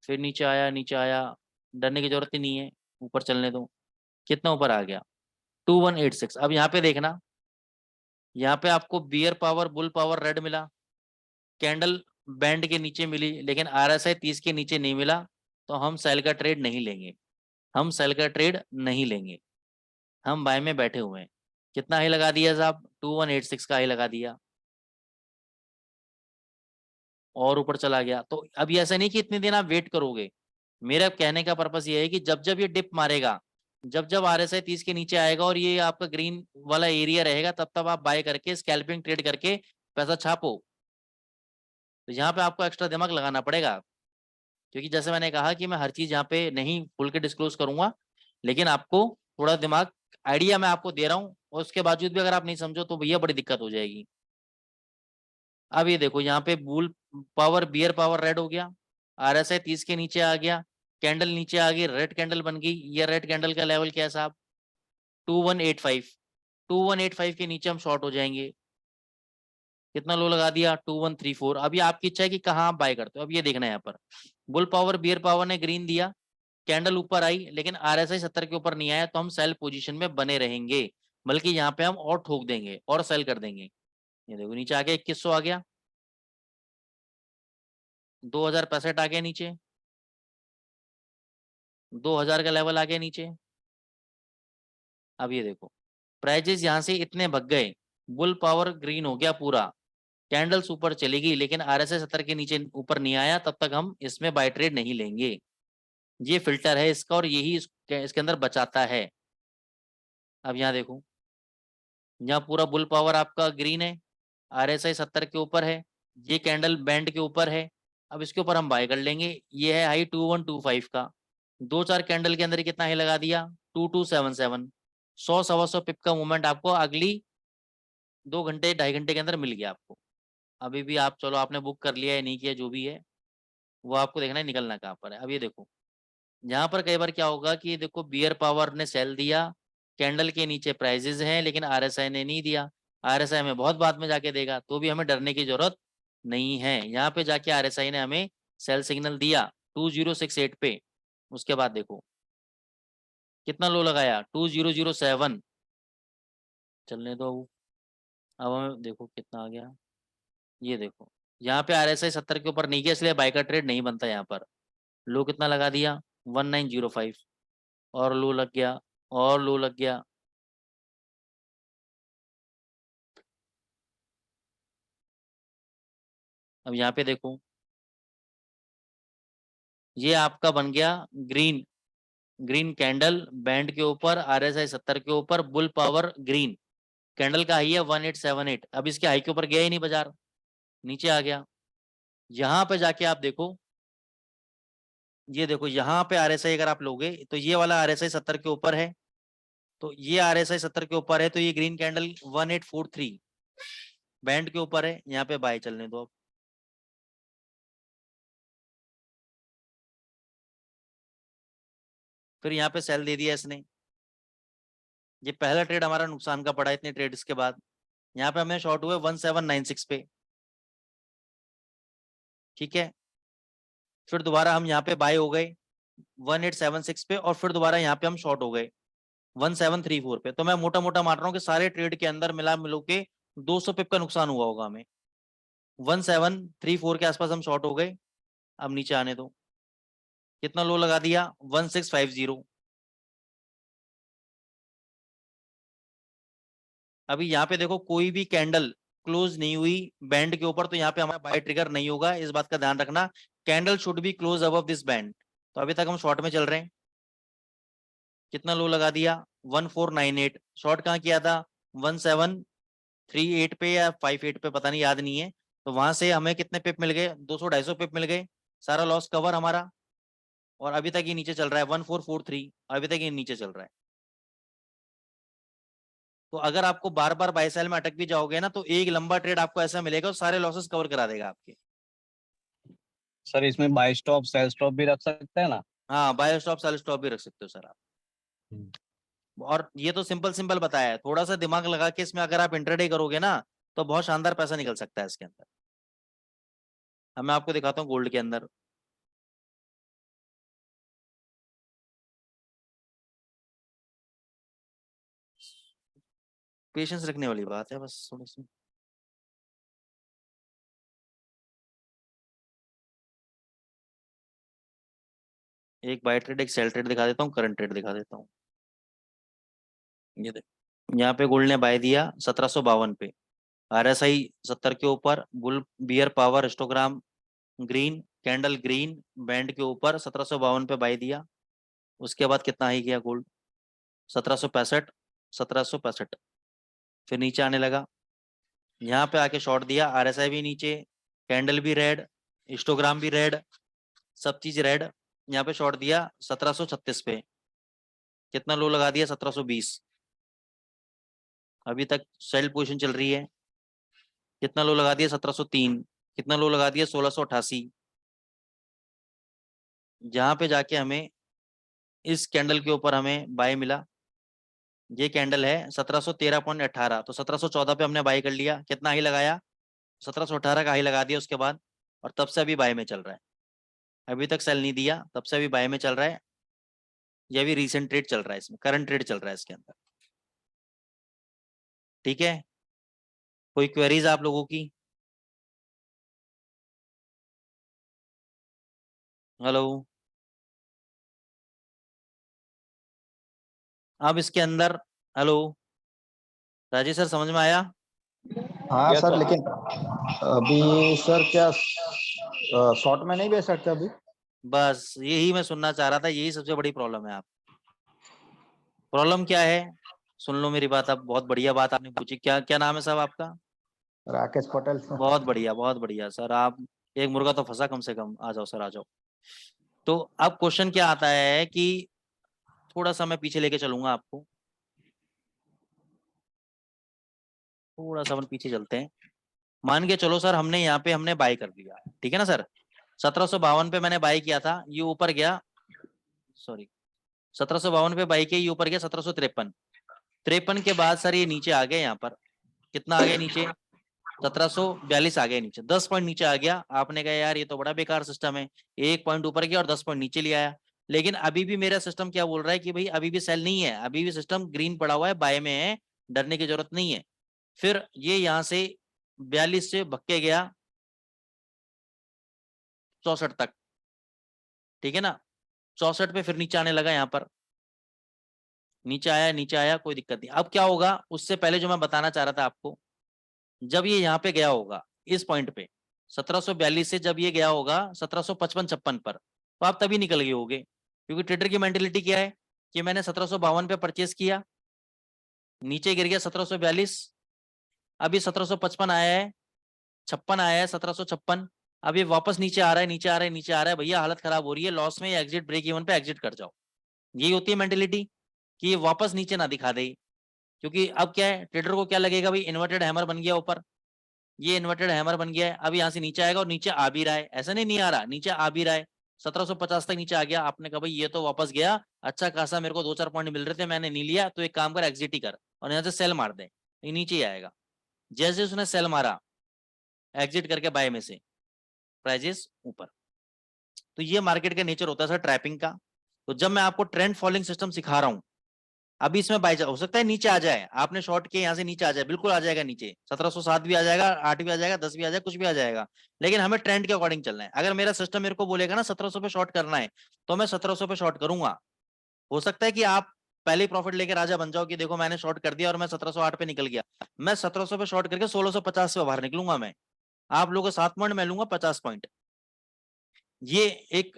फिर नीचे आया, नीचे आया, डरने की जरूरत ही नहीं है, ऊपर चलने दो। कितना ऊपर आ गया, 2186। अब यहाँ पे देखना, यहाँ पे आपको bear power, bull power, red मिला, कैंडल बैंड के नीचे मिली, लेकिन आरएसआई 30 के नीचे नहीं मिला, तो हम सेल का ट्रेड नहीं लेंगे, हम सेल का ट्रेड नहीं लेंगे, हम बाय में बैठे हुए हैं। कितना हाई लगा दिया साहब, 2186 का हाई लगा दिया, और ऊपर चला गया। तो अब ये ऐसा नहीं कि इतने दिन आप वेट करोगे, मेरा कहने का पर्पस ये है कि जब जब ये डिप मारेगा, जब जब RSI 30 के नीचे आएगा और ये आपका ग्रीन वाला एरिया रहेगा, तब तब आप बाय करके स्कैल्पिंग ट्रेड करके पैसा छापो। तो यहाँ पे आपको एक्स्ट्रा दिमाग लगाना पड़ेगा, क्योंकि जैसे मैंने कहा कि मैं हर चीज यहाँ पे नहीं खुल के डिस्क्लोज करूंगा, लेकिन आपको थोड़ा दिमाग आइडिया मैं आपको दे रहा हूँ, और उसके बावजूद भी अगर आप नहीं समझो तो भैया बड़ी दिक्कत हो जाएगी। अब ये देखो यहाँ पे bull power bear power red हो गया, RSI 30 के नीचे आ गया, कैंडल नीचे आ गई, रेड कैंडल बन गई। ये रेड कैंडल का लेवल क्या है साहब? 2185। 2185 के नीचे हम शॉर्ट हो जाएंगे। कितना लो लगा दिया? 2134। अभी आपकी इच्छा है कि कहाँ आप बाय करते हो। अब ये देखना है यहाँ पर, बुल पावर बियर पावर ने ग्रीन दिया, कैंडल ऊपर आई, लेकिन RSI 70 के ऊपर नहीं आया, तो हम सेल पोजीशन में बने रहेंगे, बल्कि यहाँ पे हम और ठोक देंगे और सेल कर देंगे। ये देखो नीचे आ गया, 2100 आ गया, 2065 आ गया नीचे, 2000 का लेवल आ गया नीचे। अब ये देखो प्राइजेस यहाँ से इतने भग गए, बुल पावर ग्रीन हो गया पूरा, कैंडल्स ऊपर चली गई, लेकिन RSI 70 के नीचे ऊपर नहीं आया, तब तक हम इसमें बाय ट्रेड नहीं लेंगे। ये फिल्टर है इसका, और यही इसके अंदर बचाता है। अब यहाँ देखो, यहाँ पूरा बुल पावर आपका ग्रीन है, RSI 70 के ऊपर है, ये कैंडल बैंड के ऊपर है। अब इसके ऊपर हम बाय कर लेंगे। ये है हाई 2125 का, 2-4 कैंडल के अंदर कितना हाई लगा दिया? 2277। 100-125 पिप का मूवमेंट आपको अगली 2 घंटे 2.5 घंटे के अंदर मिल गया आपको। अभी भी आप चलो, आपने बुक कर लिया है नहीं किया, जो भी है वो आपको देखना है निकलना कहाँ पर है। अब ये देखो यहाँ पर कई बार क्या होगा कि देखो बियर पावर ने सेल दिया, कैंडल के नीचे प्राइजेस हैं, लेकिन RSI ने नहीं दिया। RSI हमें बहुत बाद में जाके देगा, तो भी हमें डरने की जरूरत नहीं है। यहाँ पे जाके RSI ने हमें सेल सिग्नल दिया 2068 पे, उसके बाद देखो कितना लो लगाया? 2007। चलने दो। अब हमें देखो कितना आ गया, ये देखो यहाँ पे RSI 70 के ऊपर नहीं गया, इसलिए बाय का ट्रेड नहीं बनता। यहाँ पर लो कितना लगा दिया? 1905, और लो लग गया, और लो लग गया। अब यहाँ पे देखो, ये आपका बन गया ग्रीन, ग्रीन कैंडल बैंड के ऊपर, RSI 70 के ऊपर, बुल पावर ग्रीन, कैंडल का हाई है 1878। अब इसके हाई के ऊपर गया ही नहीं बाजार, नीचे आ गया। यहाँ पे जाके आप देखो, ये देखो यहाँ पे RSI अगर आप लोगे तो ये वाला RSI 70 के ऊपर है, तो ये RSI 70 के ऊपर है, तो ये ग्रीन कैंडल 1843 बैंड के ऊपर है, यहाँ पे बाय चलने दो। अब फिर यहाँ पे सेल दे दिया इसने, ये पहला ट्रेड हमारा नुकसान का पड़ा इतने ट्रेड्स के बाद। यहाँ पे हमें शॉर्ट हुए 1796 पे, ठीक है। फिर दोबारा हम यहाँ पे बाय हो गए 1876 पे, और फिर दोबारा यहाँ पे हम शॉर्ट हो गए 1734 पे। तो मैं मोटा मोटा मान रहा हूँ कि सारे ट्रेड के अंदर मिला मिलो के 200 पिप का नुकसान हुआ होगा हमें। 1734 के आसपास हम शॉर्ट हो गए। अब नीचे आने दो, कितना लो लगा दिया? 1650। अभी यहाँ पे देखो कोई भी कैंडल क्लोज नहीं हुई बैंड के ऊपर, तो यहाँ पे हमारा बाय ट्रिगर नहीं होगा, इस बात का ध्यान रखना। Candle should be close above this band. तो अभी तक हम शॉर्ट में चल रहे हैं, कितना लो लगा दिया? 1498। शॉर्ट कहाँ किया था? 1738 पे या 58 पे, पता नहीं, याद नहीं है। तो वहां से हमें कितने पिप मिल गए? 200-250 पिप मिल गए, सारा लॉस कवर हमारा। और अभी तक ये नीचे चल रहा है 1443, अभी तक ये नीचे चल रहा है। तो अगर आपको बार बार बाय सेल में अटक भी जाओगे ना, तो एक लंबा ट्रेड आपको ऐसा मिलेगा, सारे लॉसेस कवर करा देगा आपके। सर इसमें बाय स्टॉप सेल स्टॉप भी रख सकते हैं ना? हाँ, बाय स्टॉप सेल स्टॉप भी रख सकते हो सर आप। और ये तो सिंपल सिंपल बताया है, थोड़ा सा दिमाग लगा के इसमें अगर आप इंट्राडे करोगे ना, तो बहुत शानदार पैसा निकल सकता है इसके अंदर। अब मैं आपको दिखाता हूँ गोल्ड के अंदर। पेशेंस रखने वाली बात है बस थोड़ी सी। एक बाय ट्रेड एक सेल ट्रेड दिखा देता हूँ, करंट ट्रेड दिखा देता हूँ। ये देखो यहाँ पे गोल्ड ने बाय दिया 1752 पे, RSI 70 के ऊपर, bull bear power histogram green, candle green band के ऊपर 1752 पे बाय दिया। उसके बाद कितना हाई गया गोल्ड? 1765, 1765, फिर नीचे आने लगा, यहाँ पे आके शॉर्ट दिया, RSI भी नीचे, कैंडल भी रेड, हिस्टोग्राम भी रेड, सब चीज रेड, यहाँ पे शॉर्ट दिया 1736 पे, कितना लो लगा दिया 1720, अभी तक सेल पोजीशन चल रही है, कितना लो लगा दिया 1703, कितना लो लगा दिया 1688, जहां पे जाके हमें इस कैंडल के ऊपर हमें बाय मिला, ये कैंडल है 1713.18, तो 1714 पे हमने बाय कर लिया, कितना हाई लगाया 1718 का हाई लगा दिया उसके बाद, और तब से अभी बाय में चल रहा है, अभी तक सेल नहीं दिया, तब से अभी बाय में चल रहा है, ये भी रीसेंट ट्रेड चल रहा है, इसमें करंट ट्रेड चल रहा है इसके अंदर। ठीक है, कोई क्वेरीज आप लोगों की? हेलो, अब इसके अंदर, हेलो राजेश सर, समझ में आया? हाँ Yes, सर, sir. लेकिन अभी सर क्या शॉर्ट में नहीं बेच सकते अभी? बस यही मैं सुनना चाह रहा था, यही सबसे बड़ी प्रॉब्लम है। आप प्रॉब्लम क्या है, सुन लो मेरी बात। अब बहुत बढ़िया बात आपने पूछी। क्या क्या नाम है साहब आपका? राकेश पटेल सर। बहुत बढ़िया, बहुत बढ़िया सर। आप एक मुर्गा तो फंसा कम से कम। आ जाओ सर, आ जाओ। तो अब क्वेश्चन क्या आता है कि थोड़ा सा मैं पीछे लेके चलूंगा आपको, थोड़ा सा अपन पीछे चलते हैं। मान के चलो सर, हमने यहाँ पे हमने बाय कर लिया, ठीक है ना सर? 1752 पे मैंने बाय किया था, ये ऊपर गया, सॉरी 1752 पे बाय किया, ये ऊपर गया 1753। 53 के बाद सर ये नीचे आ गया, यहाँ पर कितना आ गया नीचे, 1742 आ गया नीचे, 10 पॉइंट नीचे आ गया। आपने कहा यार ये तो बड़ा बेकार सिस्टम है, 1 पॉइंट ऊपर गया और 10 पॉइंट नीचे ले आया। लेकिन अभी भी मेरा सिस्टम क्या बोल रहा है कि भाई अभी भी सेल नहीं है, अभी भी सिस्टम ग्रीन पड़ा हुआ है, बाय में है, डरने की जरूरत नहीं है। फिर ये यहाँ से 42 से भक्के गया 64 तक, ठीक है ना? 64 पे फिर नीचे आने लगा, यहाँ पर नीचे आया, नीचे आया, कोई दिक्कत नहीं। अब क्या होगा, उससे पहले जो मैं बताना चाह रहा था आपको, जब ये यहाँ पे गया होगा इस पॉइंट पे 1742 से, जब ये गया होगा 1755-56 पर, तो आप तभी निकल गए होगे, क्योंकि ट्रेडर की मेंटेलिटी क्या है कि मैंने 1752 पे परचेस किया, नीचे गिर गया 1742, अभी 1755 आया है, 56 आया है, 1756, अब ये वापस नीचे आ रहा है, नीचे आ रहा है, नीचे आ रहा है। भैया हालत खराब हो रही है, लॉस में, एग्जिट, ब्रेक इवन पे एग्जिट कर जाओ। यही होती है मेंटेलिटी कि ये वापस नीचे ना दिखा दे, क्योंकि अब क्या है, ट्रेडर को क्या लगेगा, भाई इन्वर्टेड हैमर बन गया ऊपर, ये इन्वर्टेड हैमर बन गया है, अब यहाँ से नीचे आएगा और नीचे आ भी रहा है, ऐसा नहीं आ रहा, नीचे आ भी रहा है, 1750 तक नीचे आ गया। आपने कहा भाई ये तो वापस गया, अच्छा खासा मेरे को 2-4 पॉइंट मिल रहे थे, मैंने नहीं लिया, तो एक काम कर एग्जिट ही कर और यहाँ से सेल मार दे, ये नीचे ही आएगा। जैसे उसने सेल मारा, एग्जिट करके बाय में से, प्राइजेस ऊपर। तो ये मार्केट का नेचर होता है सर, ट्रैपिंग का। तो जब मैं आपको ट्रेंड फॉलोइंग सिस्टम सिखा रहा हूँ, अभी इसमें बाय हो सकता है नीचे आ जाए, आपने शॉर्ट के यहाँ से नीचे आ जाए, बिल्कुल आ जाएगा नीचे, 1707 भी आ जाएगा, 8 भी आ जाएगा, 10 भी आ जाएगा, कुछ भी आ जाएगा, लेकिन हमें ट्रेंड के अकॉर्डिंग चलना है। अगर मेरा सिस्टम मेरे को बोलेगा ना 1700 पे शॉर्ट करना है, तो मैं 1700 पे शॉर्ट करूंगा। हो सकता है कि आप पहले ही प्रॉफिट लेके राजा बन जाओ कि देखो मैंने शॉर्ट कर दिया और मैं 1708 पे निकल गया, मैं 1700 पे शॉर्ट करके 1650 पे बाहर निकलूंगा। मैं आप लोगों को 7 पॉइंट, मैं लूंगा 50 पॉइंट। ये एक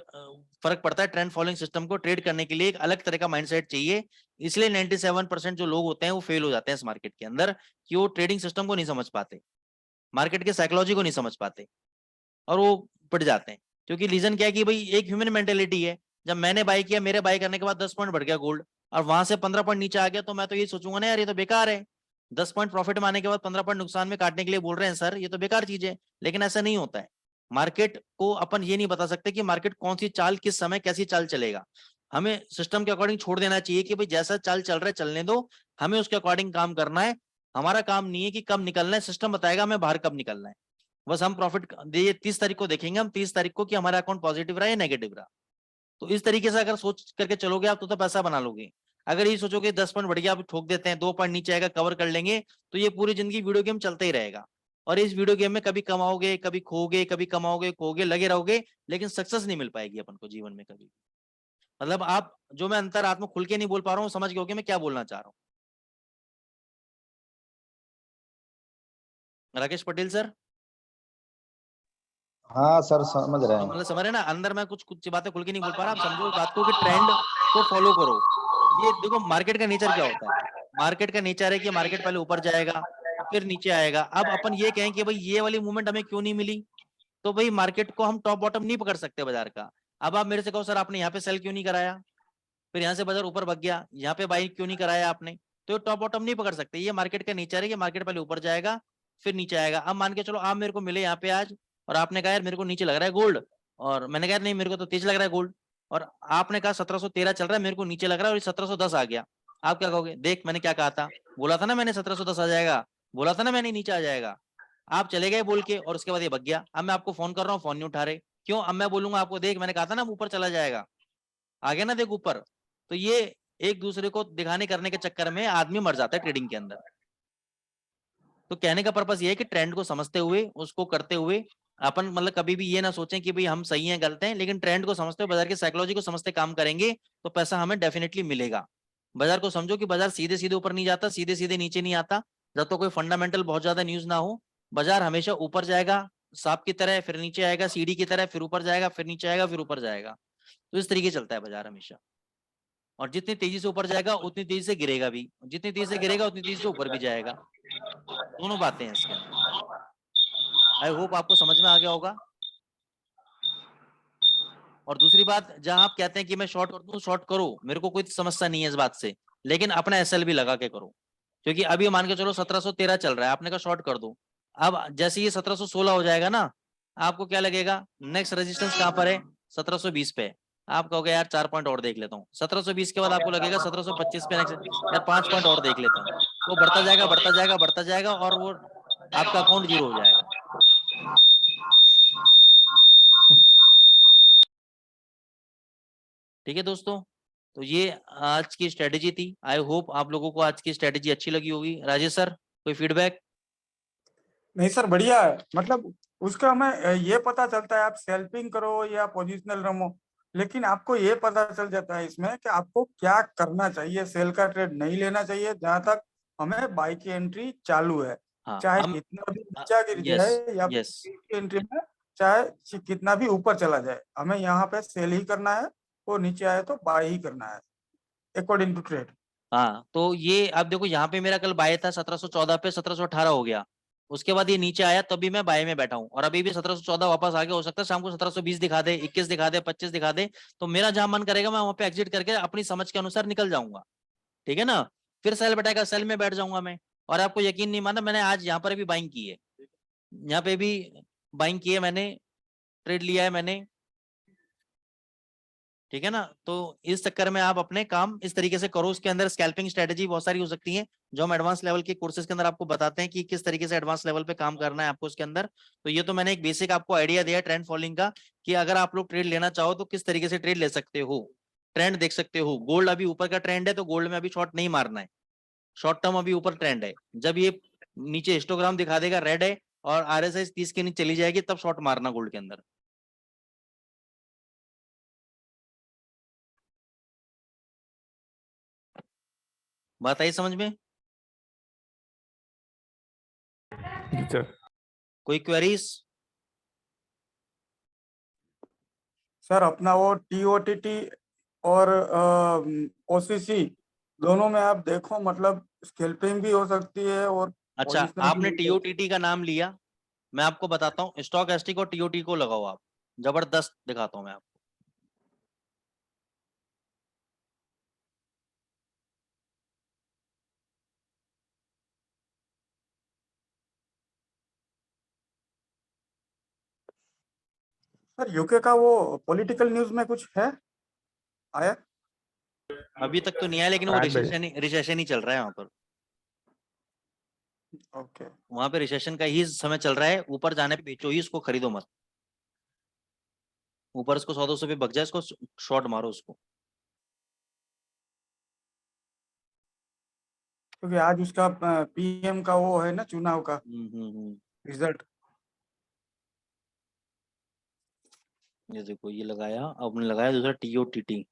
फर्क पड़ता है। ट्रेंड फॉलोइंग सिस्टम को ट्रेड करने के लिए एक अलग तरह का माइंडसेट चाहिए, इसलिए 97% जो लोग होते हैं वो फेल हो जाते हैं इस मार्केट के अंदर, कि वो ट्रेडिंग सिस्टम को नहीं समझ पाते, मार्केट के साइकोलॉजी को नहीं समझ पाते, और वो पड़ जाते हैं। क्योंकि रीजन क्या है कि भाई एक ह्यूमन मेंटेलिटी है, जब मैंने बाय किया, मेरे बाय करने के बाद 10 पॉइंट बढ़ गया गोल्ड, और वहां से 15 पॉइंट नीचे आ गया, तो मैं तो ये सोचूंगा ना यार ये तो बेकार है, 10 पॉइंट प्रॉफिट में आने के बाद 15 पॉइंट नुकसान में काटने के लिए बोल रहे हैं सर, ये तो बेकार चीज है। लेकिन ऐसा नहीं होता है। मार्केट को अपन ये नहीं बता सकते कि मार्केट कौन सी चाल किस समय कैसी चाल चलेगा, हमें सिस्टम के अकॉर्डिंग छोड़ देना चाहिए कि भाई जैसा चाल चल रहा है चलने दो, हमें उसके अकॉर्डिंग काम करना है। हमारा काम नहीं है कि कब निकलना है, सिस्टम बताएगा हमें बाहर कब निकलना है। बस हम प्रॉफिट 30 तारीख को देखेंगे, हम 30 तारीख को कि हमारा अकाउंट पॉजिटिव रहा या नेगेटिव रहा। तो इस तरीके से अगर सोच करके चलोगे आप तो पैसा बना लोगे। अगर ये सोचोगे 10 पॉइंट बढ़ गया आप ठोक देते हैं, 2 पॉइंट नीचे आएगा कवर कर लेंगे, तो ये पूरी जिंदगी वीडियो गेम चलता ही रहेगा। और इस वीडियो गेम में कभी कमाओगे, कभी खोगे, कभी कमाओगे, खोगे, लगे रहोगे, लेकिन सक्सेस नहीं मिल पाएगी अपन को जीवन में कभी। मतलब आप जो मैं अंतरात्मा खुल के नहीं बोल पा रहा हूँ, समझ गए होगे मैं क्या बोलना चाह रहा हूँ। राकेश पटेल सर, हाँ सर, समझ रहे हैं। मतलब समझ रहे ना, अंदर मैं कुछ बातें खुल के नहीं बोल पा रहा, आप समझो इस बात को कि ट्रेंड को फॉलो करो। ये देखो मार्केट का नेचर क्या होता है, मार्केट का नेचर है कि मार्केट पहले ऊपर जाएगा फिर नीचे आएगा। अब अपन ये कहें कि भाई ये वाली मूवमेंट हमें क्यों नहीं मिली, तो भाई मार्केट को हम टॉप बॉटम नहीं पकड़ सकते बाजार का। अब आप मेरे से कहो सर आपने यहाँ पे सेल क्यों नहीं कराया, फिर यहाँ से बाजार ऊपर भाग गया, यहाँ पे बाई क्यों नहीं कराया आपने, तो टॉप बॉटम नहीं पकड़ सकते। ये मार्केट का नेचर है कि मार्केट पहले ऊपर जाएगा फिर नीचे आएगा। अब मान के चलो आप मेरे को मिले यहाँ पे आज और आपने कहा यार मेरे को नीचे लग रहा है गोल्ड, और मैंने कहा नहीं मेरे को तो तेज लग रहा है गोल्ड, और आपने कहा 1713 चल रहा है मेरे को नीचे लग रहा है और 1710 आ गया। आप क्या कहोगे, देख मैंने क्या कहा था, बोला था ना मैंने 1710 आ जाएगा, बोला था ना मैंने नीचे आ जाएगा। आप चले गए बोल के और उसके बाद ये भग गया। अब मैं आपको फोन कर रहा हूँ फोन नहीं उठा रहे, क्यों? अब मैं बोलूंगा आपको देख मैंने कहा था ना ऊपर चला जाएगा, आ गया ना देख ऊपर। तो ये एक दूसरे को दिखाने करने के चक्कर में आदमी मर जाता है ट्रेडिंग के अंदर। तो कहने का पर्पस ये है कि ट्रेंड को समझते हुए उसको करते हुए अपन मतलब कभी भी ये ना सोचें कि भाई हम सही हैं गलत हैं, लेकिन ट्रेंड को समझते हुए बाजार की साइकोलॉजी को समझते काम करेंगे तो पैसा हमें डेफिनेटली मिलेगा। बाजार को समझो कि बाजार सीधे सीधे ऊपर नहीं जाता, सीधे सीधे नीचे नहीं आता, जब तो कोई फंडामेंटल बहुत ज्यादा न्यूज ना हो। बाजार हमेशा ऊपर जाएगा सांप की तरह, फिर नीचे आएगा सीढ़ी की तरह, फिर ऊपर जाएगा फिर नीचे आएगा फिर ऊपर जाएगा। तो इस तरीके चलता है बाजार हमेशा, और जितनी तेजी से ऊपर जाएगा उतनी तेजी से गिरेगा भी, जितनी तेजी से गिरेगा उतनी तेजी से ऊपर भी जाएगा। दोनों बातें हैं इसके अंदर। आई होप आपको समझ में आ गया होगा। और दूसरी बात, जहां आप कहते हैं कि मैं शॉर्ट कर दूं, शॉर्ट करो, मेरे को कोई समस्या नहीं है इस बात से, लेकिन अपना एसएल भी लगा के करो। क्योंकि अभी मान के चलो 1713 चल रहा है, आपने कहा शॉर्ट कर दो, अब जैसे ये 1716 हो जाएगा ना, आपको क्या लगेगा नेक्स्ट रेजिस्टेंस कहां पर है, 1720 पे। आप कहोगे यार 4 पॉइंट और देख लेता हूँ, 1720 के बाद आपको लगेगा 1725 पे नेक्स्ट, यार 5 पॉइंट और देख लेता हूँ। वो बढ़ता जाएगा बढ़ता जाएगा बढ़ता जाएगा और वो आपका अकाउंट जीरो हो जाएगा। ठीक है दोस्तों, तो ये आज की स्ट्रेटेजी थी। आई होप आप लोगों को आज की स्ट्रेटेजी अच्छी लगी होगी। राजेश सर कोई फीडबैक? नहीं सर बढ़िया है, मतलब उसका हमें ये पता चलता है आप सेल्फिंग करो या पोजिशनल रमो, लेकिन आपको ये पता चल जाता है इसमें कि आपको क्या करना चाहिए। सेल का ट्रेड नहीं लेना चाहिए जहां तक हमें बाई की एंट्री चालू है, हाँ चाहे हम कितना भी नीचा गिर यस जाए या यस की एंट्री में चाहे कितना भी ऊपर चला जाए, हमें यहाँ पे सेल ही करना है, वो नीचे आए तो बाई ही करना है अकॉर्डिंग टू ट्रेड। हाँ, तो ये अब देखो यहाँ पे मेरा कल बाय था 1714 पे 1718 हो गया, उसके बाद ये नीचे आया तभी मैं बाय में बैठा हूँ, और अभी भी 1714 वापस आ गया, हो सकता है शाम को 1720 दिखा दे, 21 दिखा दे, 25 दिखा दे, तो मेरा जहां मन करेगा मैं वहां पे एग्जिट करके अपनी समझ के अनुसार निकल जाऊंगा। ठीक है ना, फिर सेल बैठेगा सेल में बैठ जाऊंगा मैं। और आपको यकीन नहीं माना, मैंने आज यहाँ पर भी बाइंग की है, यहाँ पे भी बाइंग की है मैंने, ट्रेड लिया है मैंने। ठीक है ना, तो इस चक्कर में आप अपने काम इस तरीके से करो। उसके अंदर स्कैल्पिंग स्ट्रेटेजी बहुत सारी हो सकती है जो हम एडवांस लेवल के कोर्सेज के अंदर आपको बताते हैं कि किस तरीके से एडवांस लेवल पे काम करना है आपको उसके अंदर। तो ये तो मैंने एक बेसिक आपको आइडिया दिया ट्रेंड फॉलोइंग का, कि अगर आप लोग ट्रेड लेना चाहो तो किस तरीके से ट्रेड ले सकते हो, ट्रेंड देख सकते हो। गोल्ड अभी ऊपर का ट्रेंड है तो गोल्ड में अभी शॉर्ट नहीं मारना है, शॉर्ट टर्म अभी ऊपर ट्रेंड है। जब ये नीचे हिस्टोग्राम दिखा देगा रेड है और RSI 30 के नीचे चली जाएगी तब शॉर्ट मारना गोल्ड के अंदर। बात आई समझ में? कोई क्वेरीज? सर अपना वो TOTT और OCC दोनों में आप देखो, मतलब स्कैल्पिंग भी हो सकती है और अच्छा, पोजीशनल भी आपने हो सकती है। TOTT का नाम लिया, मैं आपको बताता हूँ स्टॉक एसटी और TOT को लगाओ आप, जबरदस्त दिखाता हूँ मैं आपको। सर यूके का वो पॉलिटिकल न्यूज में कुछ है आया? अभी तक तो नहीं आया, लेकिन वो रिसेशन ही चल रहा है वहां पर, ओके वहां पे रिसेशन का ही समय चल रहा है। ऊपर जाने पे बेचो ही, उसको खरीदो मत। ऊपर इसको 100-200 पे भग जाए, इसको शॉर्ट मारो उसको। क्योंकि आज उसका PM का वो है ना, चुनाव का रिजल्ट। ये देखो ये लगाया, आपने लगाया दूसरा TOTT,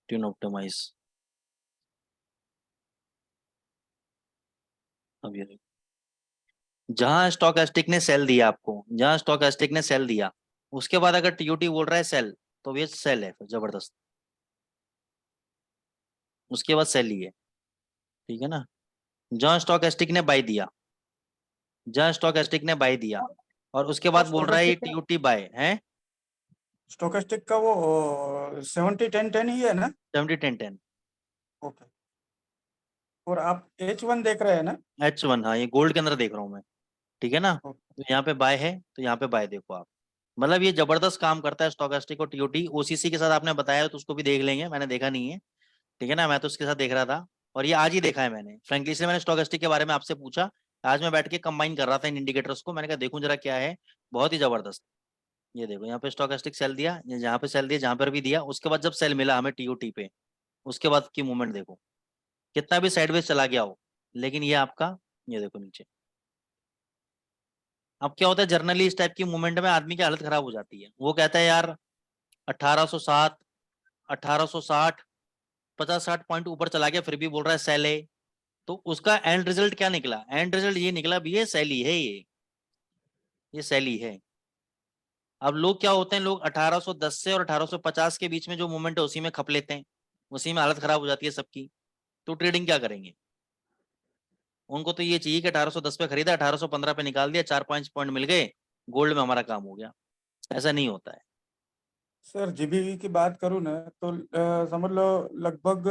ट्यून ऑप्टिमाइज। अब ये देखो, जहां स्टॉक एस्टिक ने सेल दिया आपको, जहां स्टॉक एस्टिक ने सेल दिया उसके बाद अगर TOT बोल रहा है सेल, तो ये सेल है जबरदस्त। उसके बाद सेल ही है, ठीक है ना। जहाँ स्टॉकेस्टिक ने बाय दिया, जहाँ स्टॉकेस्टिक ने बाय दिया और उसके बाद बोल रहा है स्टोकेस्टिक का टीयूटी बाय है स्टोकेस्टिक का वो 70-10-10 ही है ना? 70-10-10 ओके। और आप H1 देख रहे हैं ना? H1, हाँ ये गोल्ड के अंदर देख रहा हूँ मैं, ठीक है ना। ओके। तो यहाँ पे बाय है तो यहाँ पे बाय देखो आप, मतलब ये जबरदस्त काम करता है स्टोकेस्टिक और टीओटी। ओसीसी के साथ आपने बताया तो उसको भी देख लेंगे, मैंने देखा नहीं है, ठीक है ना, मैं तो उसके साथ देख रहा था और ये आज ही देखा है मैंने। फ्रेंकली से मैंने स्टोकेस्टिक के बारे में आपसे पूछा, आज मैं बैठ के कंबाइन कर रहा था इन इंडिकेटर्स को, मैंने कहा देखूं जरा क्या है, बहुत ही जबरदस्त। ये देखो यहाँ पे स्टोकेस्टिक सेल दिया, ये जहाँ पे सेल दिया, जहाँ पर भी दिया, उसके बाद जब सेल मिला हमें टीओटी पे, उसके बाद की मूवमेंट देखो, कितना भी साइडवेज चला गया हो, लेकिन ये आपका, ये देखो नीचे। अब क्या होता है जर्नली इस टाइप की मूवमेंट में आदमी की हालत खराब हो जाती है, वो कहता है यार 1807, 1860, 50-60 पॉइंट ऊपर चला गया फिर भी बोल रहा है सेल है। तो उसका एंड रिजल्ट क्या निकला? एंड रिजल्ट ये निकला भी ये सेल ही है, ये सेल ही है। अब लोग क्या होते हैं, लोग 1810 से और 1850 के बीच में जो मूवमेंट है उसी में खप लेते हैं, उसी में हालत खराब हो जाती है सबकी। तो ट्रेडिंग क्या करेंगे? उनको तो ये चाहिए कि 1810 पे खरीदा, 1815 पे निकाल दिया, 4-5 पॉइंट मिल गए, गोल्ड में हमारा काम हो गया। ऐसा नहीं होता है। सर जीबी की बात करूँ ना तो समझ लो लगभग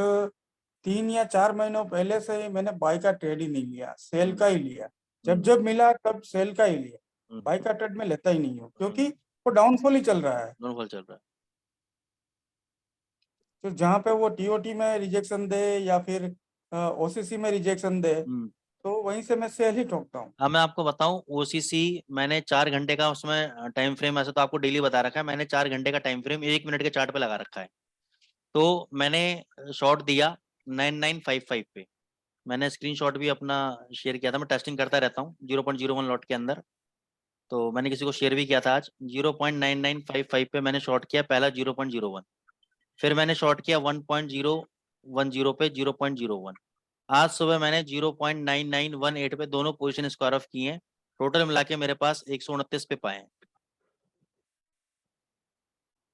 3 या 4 महीनों पहले से ही मैंने बाई का ट्रेड ही नहीं लिया, सेल का ही लिया। जब जब मिला तब सेल का ही लिया, बाई का ट्रेड में लेता ही नहीं हूँ क्योंकि वो डाउनफॉल ही चल रहा है। डाउनफॉल चल रहा है। तो जहाँ पे वो टीओटी में रिजेक्शन दे या फिर ओसीसी में रिजेक्शन दे तो वहीं से मैं सेल ही ठोकता हूँ। अब मैं आपको बताऊं, ओसीसी मैंने 4 घंटे का उसमें टाइम फ्रेम, ऐसे तो आपको डेली बता रखा है, मैंने 4 घंटे का टाइम फ्रेम 1 मिनट के चार्ट पे लगा रखा है। तो मैंने शॉर्ट दिया 9955 पे, मैंने स्क्रीनशॉट भी अपना शेयर किया था, मैं टेस्टिंग करता रहता हूँ 0.01 लॉट के अंदर। तो मैंने किसी को शेयर भी किया था आज, 0.9955 पे मैंने शॉर्ट किया पहला 0.01, फिर मैंने शॉर्ट किया 1.010 पे 0.01। आज सुबह मैंने 0.9918 पे दोनों पोजीशन स्क्वायर ऑफ किए हैं, टोटल मिला के मेरे पास 129 पे पाए हैं,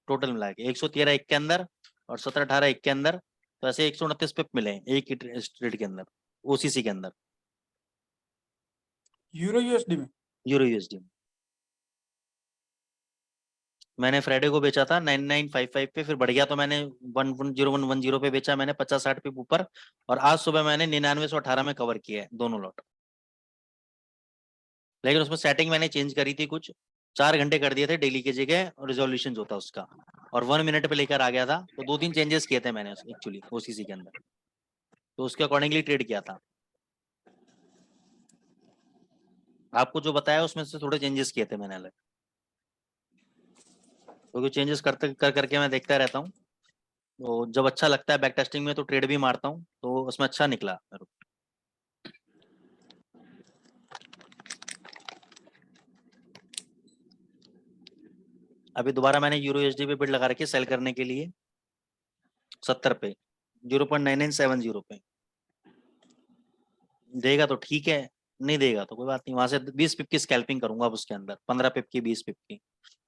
टोटल मिला के 113 एक के अंदर और 17-18 एक के अंदर, तो ऐसे 129 पे मिले हैं एक ही ट्रेड के अंदर, ओसीसी के अंदर, यूरो यूएसडी में। यूरो यूएसडी में। मैंने फ्राइडे को बेचा था 9955 पे, फिर बढ़ गया तो मैंने 10110 पे बेचा मैंने 50-60 पे ऊपर, और आज सुबह मैंने 9918 में कवर किया है दोनों लॉट। लेकिन उसमें सेटिंग मैंने चेंज करी थी कुछ, 4 घंटे कर दिए थे डेली की जगह रिजोल्यूशन होता उसका, और 1 मिनट पे लेकर आ गया था, तो 2-3 चेंजेस किए थे मैंने एक्चुअली ओसीसी के अंदर, तो उसके अकॉर्डिंगली ट्रेड किया था। आपको जो बताया उसमें से थोड़े चेंजेस किए थे मैंने अलग, क्योंकि चेंजेस करके मैं देखता रहता हूँ, तो जब अच्छा लगता है बैक टेस्टिंग में तो ट्रेड भी मारता हूँ, तो उसमें अच्छा निकला मेरे को। अभी दोबारा मैंने यूरो एचडी पे बिड लगा रखी है सेल करने के लिए 70 पे, 0.9970 पे। देगा तो ठीक है, नहीं देगा तो कोई बात नहीं, वहां से 20 पिप की स्कैल्पिंग करूंगा अब उसके अंदर, 15 पिप की, 20 पिप की।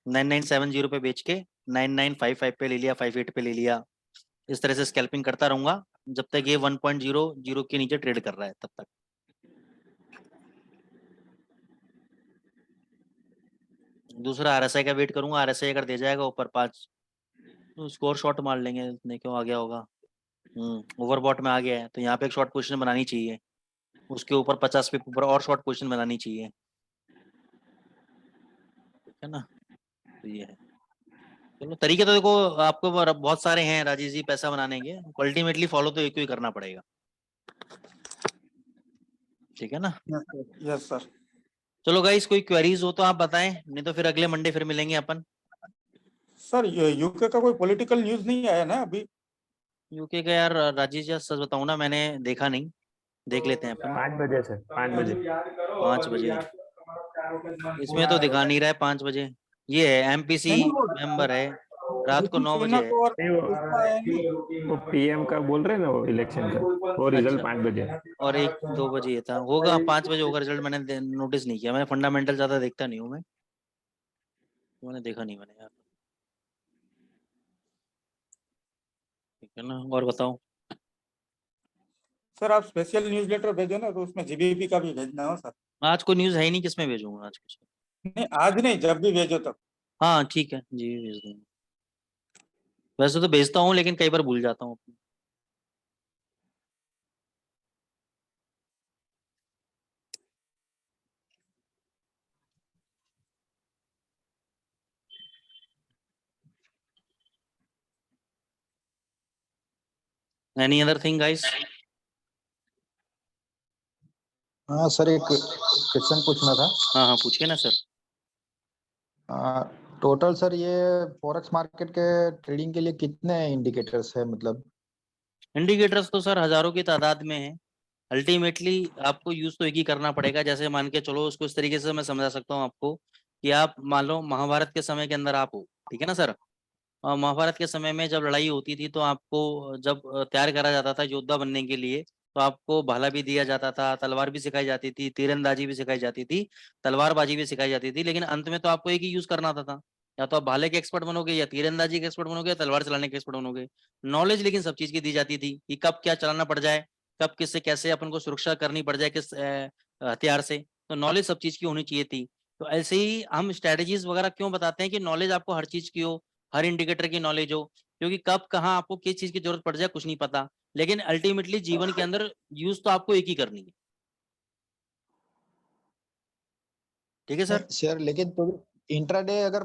9970 पे बेच के 9955 पे ले लिया, 58 पे ले लिया, इस तरह से स्कैल्पिंग करता रहूंगा जब तक ये 1.00 के नीचे ट्रेड कर रहा है तब तक। दूसरा आरएसआई का वेट करूंगा, आरएसआई अगर दे जाएगा ऊपर 5 तो स्कोर शॉट मार लेंगे, नहीं क्यों आ गया होगा। ओवरबॉट में आ गया है तो यहाँ पे एक शॉर्ट पोजीशन बनानी चाहिए, उसके ऊपर 50 पे ऊपर और शॉर्ट पोजीशन बनानी चाहिए, ठीक है ना। तो ये है, चलो तरीके तो देखो आपको बहुत सारे हैं राजेश जी पैसा बनाने के, अल्टीमेटली फॉलो तो एक ही करना पड़ेगा, ठीक है ना। Yes sir. चलो गाइस कोई क्वेरीज हो तो आप बताएं, नहीं तो फिर अगले मंडे फिर मिलेंगे अपन। सर यूके का कोई पॉलिटिकल न्यूज़ नहीं आया ना अभी? यूके का यार राजेश जी सच बताऊं ना, मैंने देखा नहीं, देख लेते हैं अपन। 5 बजे से 5 बजे 5 बजे इसमें तो दिखा नहीं रहा है 5 बजे, ये है एमपीसी नहीं वो मेंबर है, रात को 9 बजे है। सुनक और नहीं, उसका है ना। वो पीएम का बोल रहे हैं ना, वो इलेक्शन का, वो रिजल्ट अच्छा, 5 बजे। और 1-2 बजे ये था, होगा 5 बजे होगा रिजल्ट, मैंने नोटिस नहीं किया, मैंने फंडामेंटल ज्यादा देखता नहीं हूँ मैं, तो मैंने देखा नहीं मैंने यार, ठीक है ना। और बताओ। सर आप स्पेशल न्यूज़लेटर भेजो ना, तो उसमें जीबीपी का भी भेजना हो सर। आज को न्यूज है ही नहीं, किसमें भेजूंगा आज कुछ। नहीं आज नहीं, जब भी भेजो तब। हाँ ठीक है जी, भेज दूंगा। वैसे तो भेजता हूँ लेकिन कई बार भूल जाता हूँ। Any other thing guys? हाँ सर, एक क्वेश्चन पूछना था। हाँ हाँ पूछिए ना सर। टोटल सर ये फॉरेक्स मार्केट के ट्रेडिंग के लिए कितने इंडिकेटर्स है मतलब? इंडिकेटर्स तो सर हजारों की तादाद में है। अल्टीमेटली आपको यूज तो एक ही करना पड़ेगा। जैसे मान के चलो, उसको इस तरीके से मैं समझा सकता हूँ आपको कि आप मान लो महाभारत के समय के अंदर आप हो, ठीक है ना सर। और महाभारत के समय में जब लड़ाई होती थी तो आपको जब तैयार करा जाता था योद्धा बनने के लिए, तो आपको भाला भी दिया जाता था, तलवार भी सिखाई जाती थी, तीरंदाजी भी सिखाई जाती थी, तलवारबाजी भी सिखाई जाती थी। लेकिन अंत में तो आपको एक ही यूज करना था। या तो आप भाले के एक्सपर्ट बनोगे, या तीरंदाजी के एक्सपर्ट बनोगे, या तलवार चलाने के एक्सपर्ट बनोगे। नॉलेज लेकिन सब चीज की दी जाती थी कि कब क्या चलाना पड़ जाए, कब किससे कैसे अपन को सुरक्षा करनी पड़ जाए, किस हथियार से। तो नॉलेज सब चीज की होनी चाहिए थी। तो ऐसे ही हम स्ट्रेटेजीज वगैरह क्यों बताते हैं कि नॉलेज आपको हर चीज की हो, हर इंडिकेटर की नॉलेज हो, क्योंकि कब कहाँ आपको किस चीज की जरूरत पड़ जाए कुछ नहीं पता। लेकिन अल्टीमेटली जीवन के अंदर यूज तो आपको एक ही करनी है। ठीक है सर। नहीं सर, लेकिन तो इंट्राडे अगर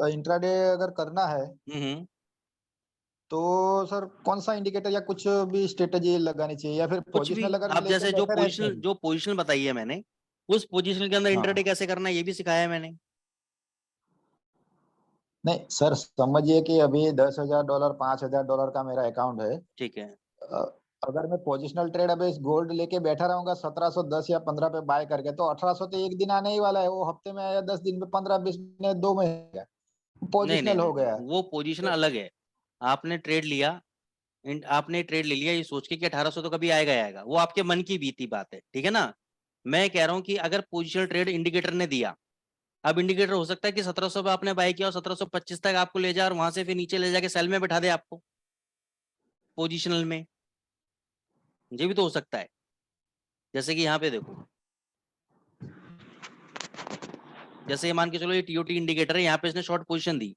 इंट्राडे अगर करना है हम्म। तो सर कौन सा इंडिकेटर या कुछ भी स्ट्रेटेजी लगानी चाहिए, या फिर कुछ भी पोजिशनल अगर आप लेके जैसे बेटर है इसमें भी? जो पोजीशन बताई है मैंने, उस पोजीशन के अंदर इंटरडे हाँ कैसे करना है ये भी सिखाया है मैंने। नहीं सर, समझिए कि अभी $10,000 $5,000 का मेरा अकाउंट है। ठीक है। अ, अगर मैं पोजिशनल ट्रेड अभी इस गोल्ड लेके बैठा रहूंगा 1710 या 15 पे बाय करके, तो 1800 तो एक दिन आने ही वाला है। वो हफ्ते में या 10 दिन में, 15-20 में, 2 महीने नहीं नहीं पोजिशनल नहीं हो नहीं, गया। वो पोजीशन अलग है। आपने ट्रेड लिया, आपने ट्रेड ले लिया ये सोच के कि 1800 तो कभी आएगा ही आएगा, वो आपके मन की बीती बात है, ठीक है ना। मैं कह रहा हूं कि अगर पोजिशनल ट्रेड इंडिकेटर ने दिया, अब इंडिकेटर हो सकता है कि 1700 पे आपने बाय किया और 1725 तक आपको ले जाए और वहां से फिर नीचे ले जाके सेल में बैठा दे आपको पोजिशनल में। ये भी तो हो सकता है। जैसे कि यहाँ पे देखो, जैसे ये मान के चलो ये टीओटी इंडिकेटर है, यहाँ पे इसने शॉर्ट पोजीशन दी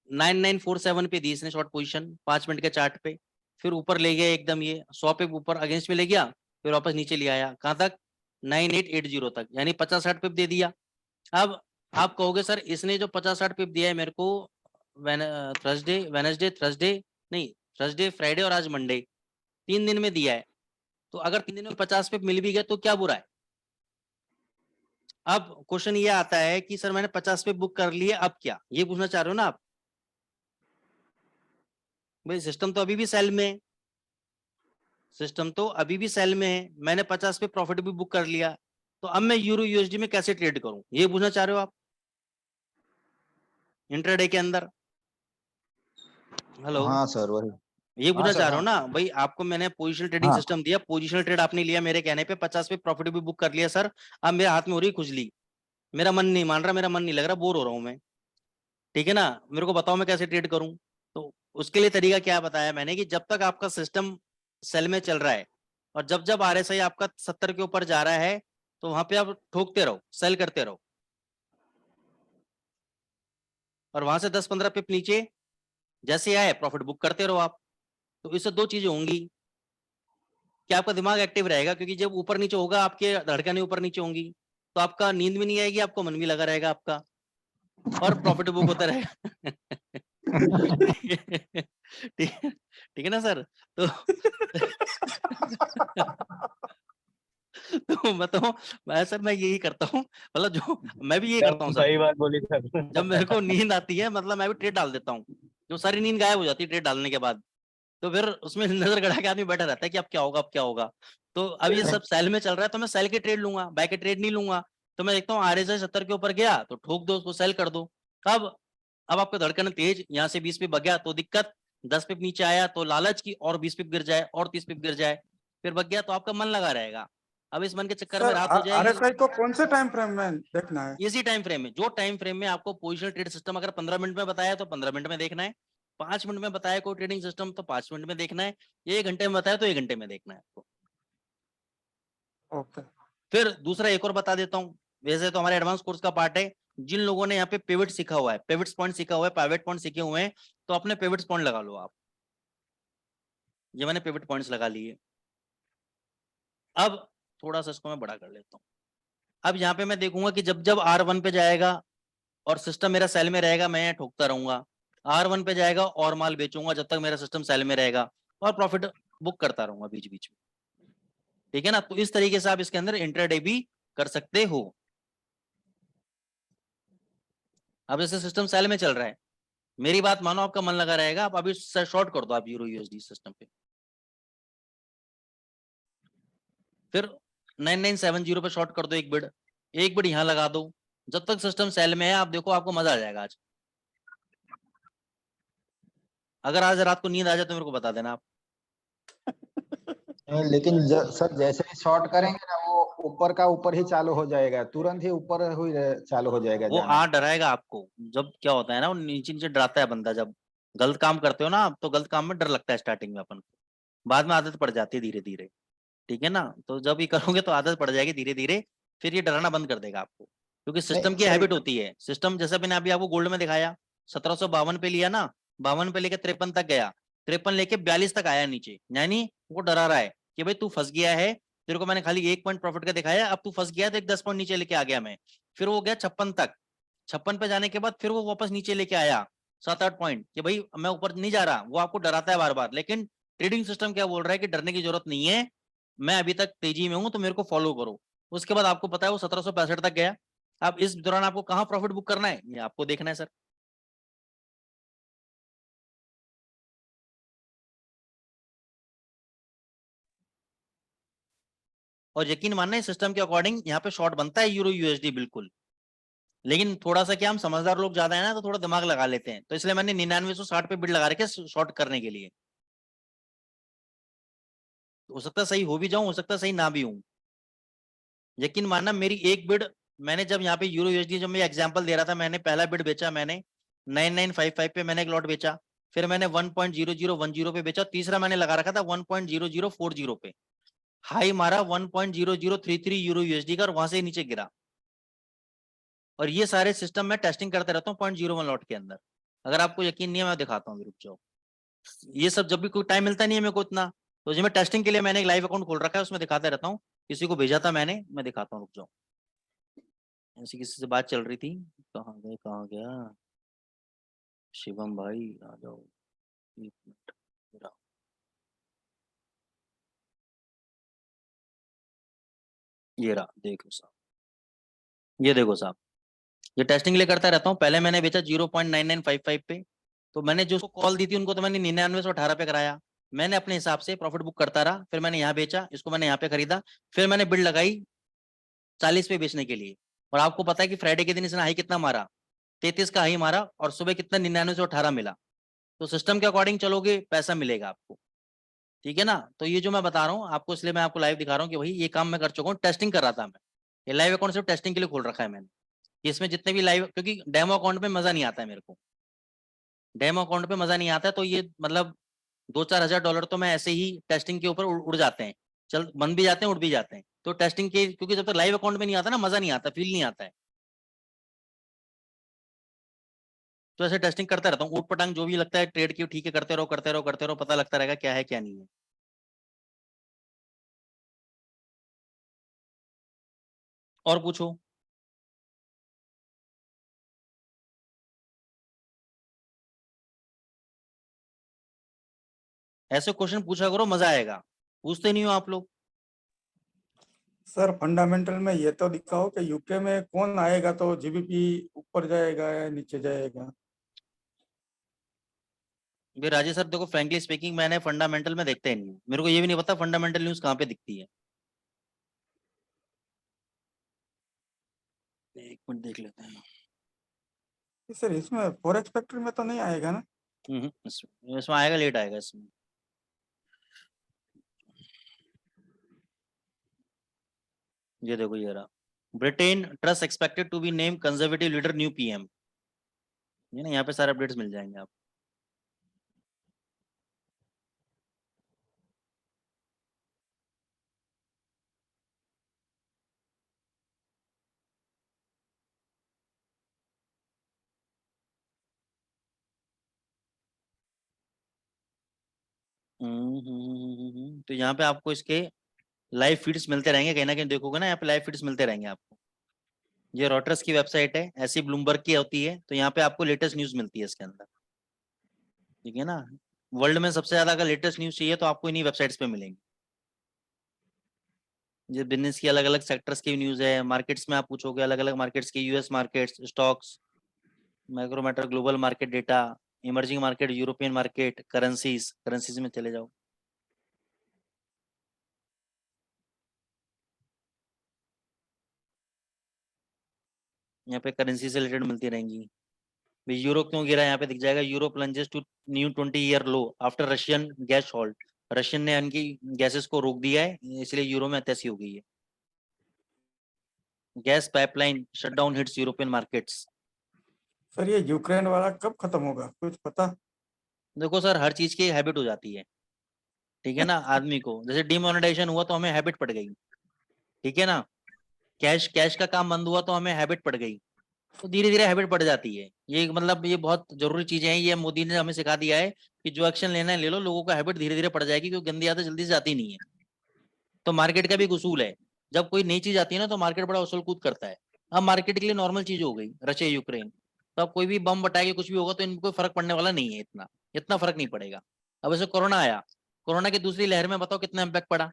9947 पे दी इसने शॉर्ट पोजीशन 5 मिनट के चार्ट पे। फिर ऊपर ले गया एकदम, ये 100 पे ऊपर अगेंस्ट में ले गया, फिर वापस नीचे ले आया कहाँ तक, 9880 तक, यानी 50-60 पिप दे दिया। अब आप कहोगे सर इसने जो 50-60 पिप दिया है मेरे को थर्सडे वेनसडे थर्सडे, नहीं थर्सडे फ्राइडे और आज मंडे, 3 दिन में दिया है। तो अगर 3 दिन में 50 पिप मिल भी गया तो क्या बुरा है। अब क्वेश्चन ये आता है कि सर मैंने 50 पे बुक कर लिए, अब क्या, ये पूछना चाह रहे हो ना आप। भाई सिस्टम तो अभी भी सेल में है, सिस्टम तो अभी भी सेल में है, मैंने 50 पे प्रॉफिट भी बुक कर लिया, तो अब मैं यूरो यूएसडी में कैसे ट्रेड करूं, ये पूछना चाह रहे हो आप इंट्राडे के अंदर। हेलो, हाँ सर वही। ये हाँ पूछना सर चाह रहे हो हाँ। ना भाई। आपको मैंने पोजिशनल ट्रेडिंग हाँ सिस्टम दिया, पोजिशनल ट्रेड आपने लिया मेरे कहने पे, 50 पे प्रॉफिट भी बुक कर लिया सर। अब मेरे हाथ में हो रही खुजली, मेरा मन नहीं मान रहा, मेरा मन नहीं लग रहा, बोर हो रहा हूं मैं, ठीक है ना। मेरे को बताओ मैं कैसे ट्रेड करूं। तो उसके लिए तरीका क्या बताया मैंने कि जब तक आपका सिस्टम सेल में चल रहा है और जब जब आरएसआई आपका 70 के ऊपर जा रहा है तो वहां पे आप ठोकते रहो, सेल करते रहो, और वहां से 10-15 पिप नीचे जैसे आए प्रॉफिट बुक करते रहो आप। तो इससे दो चीजें होंगी कि आपका दिमाग एक्टिव रहेगा, क्योंकि जब ऊपर नीचे होगा आपके धड़कनें ऊपर नीचे होंगी, तो आपका नींद भी नहीं आएगी, आपको मन भी लगा रहेगा आपका, और प्रॉफिट बुक होता रहेगा। ठीक है ना सर। तो तो मैं सर मैं यही करता हूँ, मतलब जो मैं भी यही करता हूँ सर। सही बात बोली सर। जब मेरे को नींद आती है मतलब मैं भी ट्रेड डाल देता हूँ, जो सारी नींद गायब हो जाती है ट्रेड डालने के बाद, तो फिर उसमें नजर गड़ा के आदमी बैठा रहता है कि अब क्या होगा अब क्या होगा। तो अब ये सब सेल में चल रहा है तो मैं सेल के ट्रेड लूंगा, बाय के ट्रेड नहीं लूंगा। तो मैं देखता हूँ आरएसआई 70 के ऊपर गया तो ठोक दो उसको, सेल कर दो। अब आपका धड़कन तेज, यहाँ से 20 पिप बग गया तो दिक्कत, 10 पिप नीचे आया तो लालच की और 20 पिप गिर जाए और 30 पिप गिर जाए, फिर बग गया तो आपका मन लगा रहेगा। अब इस मन के चक्कर में सर रात हो जाएगी। आरएसआई को कौन से टाइम फ्रेम में देखना है? इसी टाइम फ्रेम में, जो टाइम फ्रेम में आपको पोजिशनल ट्रेड सिस्टम अगर 15 मिनट में बताया तो 15 मिनट में देखना है, 5 मिनट में बताया कोई ट्रेडिंग सिस्टम तो 5 मिनट में देखना है, 1 घंटे में बताया तो 1 घंटे में देखना है आपको। ओके। फिर दूसरा एक और बता देता हूँ, वैसे तो हमारे एडवांस कोर्स का पार्ट है, जिन लोगों ने यहाँ पे पिवट सीखा हुआ है, पिवट्स पॉइंट सीखा हुआ है, पाइवट पॉइंट सीखे हुए हैं, तो अपने पिवट्स पॉइंट लगा लो आप। ये मैंने पिवट पॉइंट्स लगा लिए। अब थोड़ा सा इसको मैं बड़ा कर लेता हूँ। अब यहाँ पे मैं देखूंगा कि जब जब R1 पे जाएगा और सिस्टम मेरा सेल में रहेगा, मैं ठोकता रहूंगा। R1 पे जाएगा और माल बेचूंगा जब तक मेरा सिस्टम सेल में रहेगा, और प्रॉफिट बुक करता रहूंगा बीच बीच में। ठीक है ना? तो इस तरीके से आप इसके अंदर इंट्राडे भी कर सकते हो। अब जैसे सिस्टम सेल में चल रहा है, मेरी बात मानो, आपका मन लगा रहेगा, आप अभी शॉर्ट कर दो आप यूरो यूएसडी सिस्टम पे, फिर 9970 पे शॉर्ट कर दो, एक बिड यहां लगा दो, जब तक सिस्टम सेल में है आप देखो, आपको मजा आ जाएगा आज। अगर आज रात को नींद आ जाए तो मेरे को बता देना आप। लेकिन सर जैसे ही शॉर्ट करेंगे ना, वो ऊपर का ऊपर ही चालू हो जाएगा, तुरंत ही ऊपर हुई चालू हो जाएगा वो जाना। डराएगा आपको। जब क्या होता है ना, वो नीचे नीचे डराता है बंदा। जब गलत काम करते हो ना आप, तो गलत काम में डर लगता है स्टार्टिंग में अपन को, बाद में आदत पड़ जाती है धीरे धीरे। ठीक है ना? तो जब ये करोगे तो आदत पड़ जाएगी धीरे धीरे, फिर ये डराना बंद कर देगा आपको, क्योंकि सिस्टम नहीं की सर, हैबिट होती है। सिस्टम जैसे मैंने अभी आपको गोल्ड में दिखाया, 1752 पे लिया ना, 52 पे लेके 53 तक गया, 53 लेके 42 तक आया नीचे, यानी वो डरा रहा है कि भाई तू फंस गया है, तेरे को मैंने खाली 1 पॉइंट प्रॉफिट का दिखाया, अब तू फंस गया तो एक 10 पॉइंट नीचे लेके आ गया मैं। फिर वो गया 56 तक, 56 पे जाने के बाद फिर वो वापस नीचे लेके आया 7-8 पॉइंट, कि भाई मैं ऊपर नहीं जा रहा। वो आपको डराता है बार बार, लेकिन ट्रेडिंग सिस्टम क्या बोल रहा है कि डरने की जरूरत नहीं है, मैं अभी तक तेजी में हूं तो मेरे को फॉलो करो। उसके बाद आपको पता है वो 1765 तक गया। अब इस दौरान आपको कहां प्रॉफिट बुक करना है, ये आपको देखना है सर। और यकीन मानना, इस सिस्टम के अकॉर्डिंग यहाँ पे शॉर्ट बनता है यूरो यूएसडी बिल्कुल। लेकिन थोड़ा सा क्या, हम समझदार लोग ज्यादा है ना, तो थोड़ा दिमाग लगा लेते हैं, तो इसलिए मैंने 9960 पे बिड लगा रखे शॉर्ट करने के लिए। हो सकता है सही हो भी जाऊं, हो सकता है सही ना भी हूं। यकीन मानना, मेरी एक बिड, मैंने जब यहाँ पे यूरो यूएसडी, जब मैं एग्जांपल दे रहा था, मैंने पहला बिड बेचा, मैंने 9955 पे मैंने एक लॉट बेचा, फिर मैंने 1.0010 पे बेचा, तीसरा मैंने लगा रखा था 1.0040 पे, हाई मारा 1.0033 यूरो यूएसडी का, और वहां से नीचे गिरा। और ये सारे सिस्टम में टेस्टिंग करते रहता हूँ 0.01 लॉट के अंदर। अगर आपको यकीन नहीं है, मैं दिखाता हूँ, रुक जाओ। ये सब जब भी कोई टाइम मिलता नहीं है मेरे को इतना, तो जो मैं टेस्टिंग के लिए मैंने एक लाइव अकाउंट खोल रखा है, उसमें दिखाते रहता हूँ। किसी को भेजा था मैंने, मैं दिखाता हूँ, रुक जाओ। ऐसी किसी से बात चल रही थी, कहाँ गए, कहाँ गया शिवम भाई, आ जाओ 1 मिनट। ये रहा, देखो साहब, ये देखो साहब, ये टेस्टिंग के लिए करता रहता हूँ। पहले मैंने बेचा 0.9955 पे, तो मैंने जो कॉल दी थी उनको, तो मैंने 9918 पे कराया। मैंने अपने हिसाब से प्रॉफिट बुक करता रहा, फिर मैंने यहाँ बेचा, इसको मैंने यहाँ पे खरीदा, फिर मैंने बिल्ड लगाई 40 पे बेचने के लिए। और आपको पता है कि फ्राइडे के दिन इसने हाई कितना मारा, 33 का हाई मारा, और सुबह कितना 9918 मिला। तो सिस्टम के अकॉर्डिंग चलोगे, पैसा मिलेगा आपको। ठीक है ना? तो ये जो मैं बता रहा हूँ आपको, इसलिए मैं आपको लाइव दिखा रहा हूँ कि भाई ये काम मैं कर चुका हूँ, टेस्टिंग कर रहा था मैं। ये लाइव अकाउंट सिर्फ टेस्टिंग के लिए खोल रखा है मैंने, इसमें जितने भी लाइव, क्योंकि डेमो अकाउंट में मजा नहीं आता है मेरे को, डेमो अकाउंट पे मजा नहीं आता है, तो ये मतलब 2-4 हजार डॉलर तो मैं ऐसे ही टेस्टिंग के ऊपर उड़ जाते हैं, चल बन भी जाते हैं, उड़ भी जाते हैं। तो टेस्टिंग के, क्योंकि जब तक लाइव अकाउंट में नहीं आता ना, मजा नहीं आता, फील नहीं आता है, तो ऐसे टेस्टिंग करता रहता हूँ। ऊट पटांग जो भी लगता है ट्रेड की, ठीक है, करते रहो करते रहो करते रहो, पता लगता रहेगा क्या है क्या नहीं है। और पूछो, ऐसे क्वेश्चन पूछा करो, मजा आएगा। पूछते नहीं हो आप लोग। सर फंडामेंटल में ये तो दिखाओ कि यूके में कौन आएगा तो जीबीपी ऊपर जाएगा या नीचे जाएगा। भी राजेश सर, देखो फ्रैंकली स्पीकिंग, मैंने फंडामेंटल में देखता ही नहीं हूँ, मेरे को ये भी नहीं पता फंडामेंटल न्यूज कहाँ पे दिखती है। एक मिनट देख लेते हैं। सर इसमें फॉरेक्स फैक्ट्री में तो नहीं आएगा ना? इसमें आएगा, लेट आएगा इसमें। ये देखो, ये रहा, Britain Truss expected to be name conservative leader new PM. ये ना, यहाँ पे सारे अपडेट्स मिल जाएंगे आप। तो यहाँ पे आपको इसके लाइव फीड्स मिलते रहेंगे, कहीं ना कहीं देखोगे ना यहाँ पे लाइव फीड्स मिलते रहेंगे आपको। ये रॉटर्स की वेबसाइट है, ऐसी ब्लूमबर्ग की होती है, तो यहाँ पे आपको लेटेस्ट न्यूज मिलती है इसके अंदर, ठीक है ना। वर्ल्ड में सबसे ज्यादा अगर लेटेस्ट न्यूज चाहिए तो आपको इन्हीं वेबसाइट्स पे मिलेंगी। ये बिजनेस की अलग अलग सेक्टर्स की न्यूज है, मार्केट्स में आप पूछोगे अलग अलग मार्केट्स की, US markets, stocks, macrometer, global market data, emerging market, European market, currencies, currencies में चले जाओ। यहाँ पे करेंसी से रिलेटेड मिलती रहेंगी। भाई यूरो क्यों गिरा, यहाँ पे दिख जाएगा, euro plunges to new 20-year low after Russian gas halt. Russian ने उनकी गैसेस को रोक दिया है, इसलिए यूरो में अत्यासी हो गई है। Gas pipeline shutdown hits European markets. Sir ये यूक्रेन वाला कब खत्म होगा, कुछ पता? देखो सर, हर चीज की हैबिट हो जाती है, ठीक है ना। आदमी को जैसे डिमोनेटाइजेशन हुआ तो हमें हैबिट पड़ गई, ठीक है ना। कैश कैश का काम बंद हुआ तो हमें हैबिट पड़ गई, तो धीरे धीरे हैबिट पड़ जाती है। ये मतलब ये बहुत जरूरी चीजें हैं, ये मोदी ने हमें सिखा दिया है कि जो एक्शन लेना है ले लो, लोगों का हैबिट धीरे धीरे पड़ जाएगी, क्योंकि गंदी आदत जल्दी से जाती नहीं है। तो मार्केट का भी एक उसूल है, जब कोई नई चीज आती है ना तो मार्केट बड़ा उछल कूद करता है। अब मार्केट के लिए नॉर्मल चीज हो गई रशिया यूक्रेन, तो अब कोई भी बम बटाए के कुछ भी होगा तो इनको कोई फर्क पड़ने वाला नहीं है, इतना इतना फर्क नहीं पड़ेगा। अब ऐसे कोरोना आया, कोरोना की दूसरी लहर में बताओ कितना इम्पैक्ट पड़ा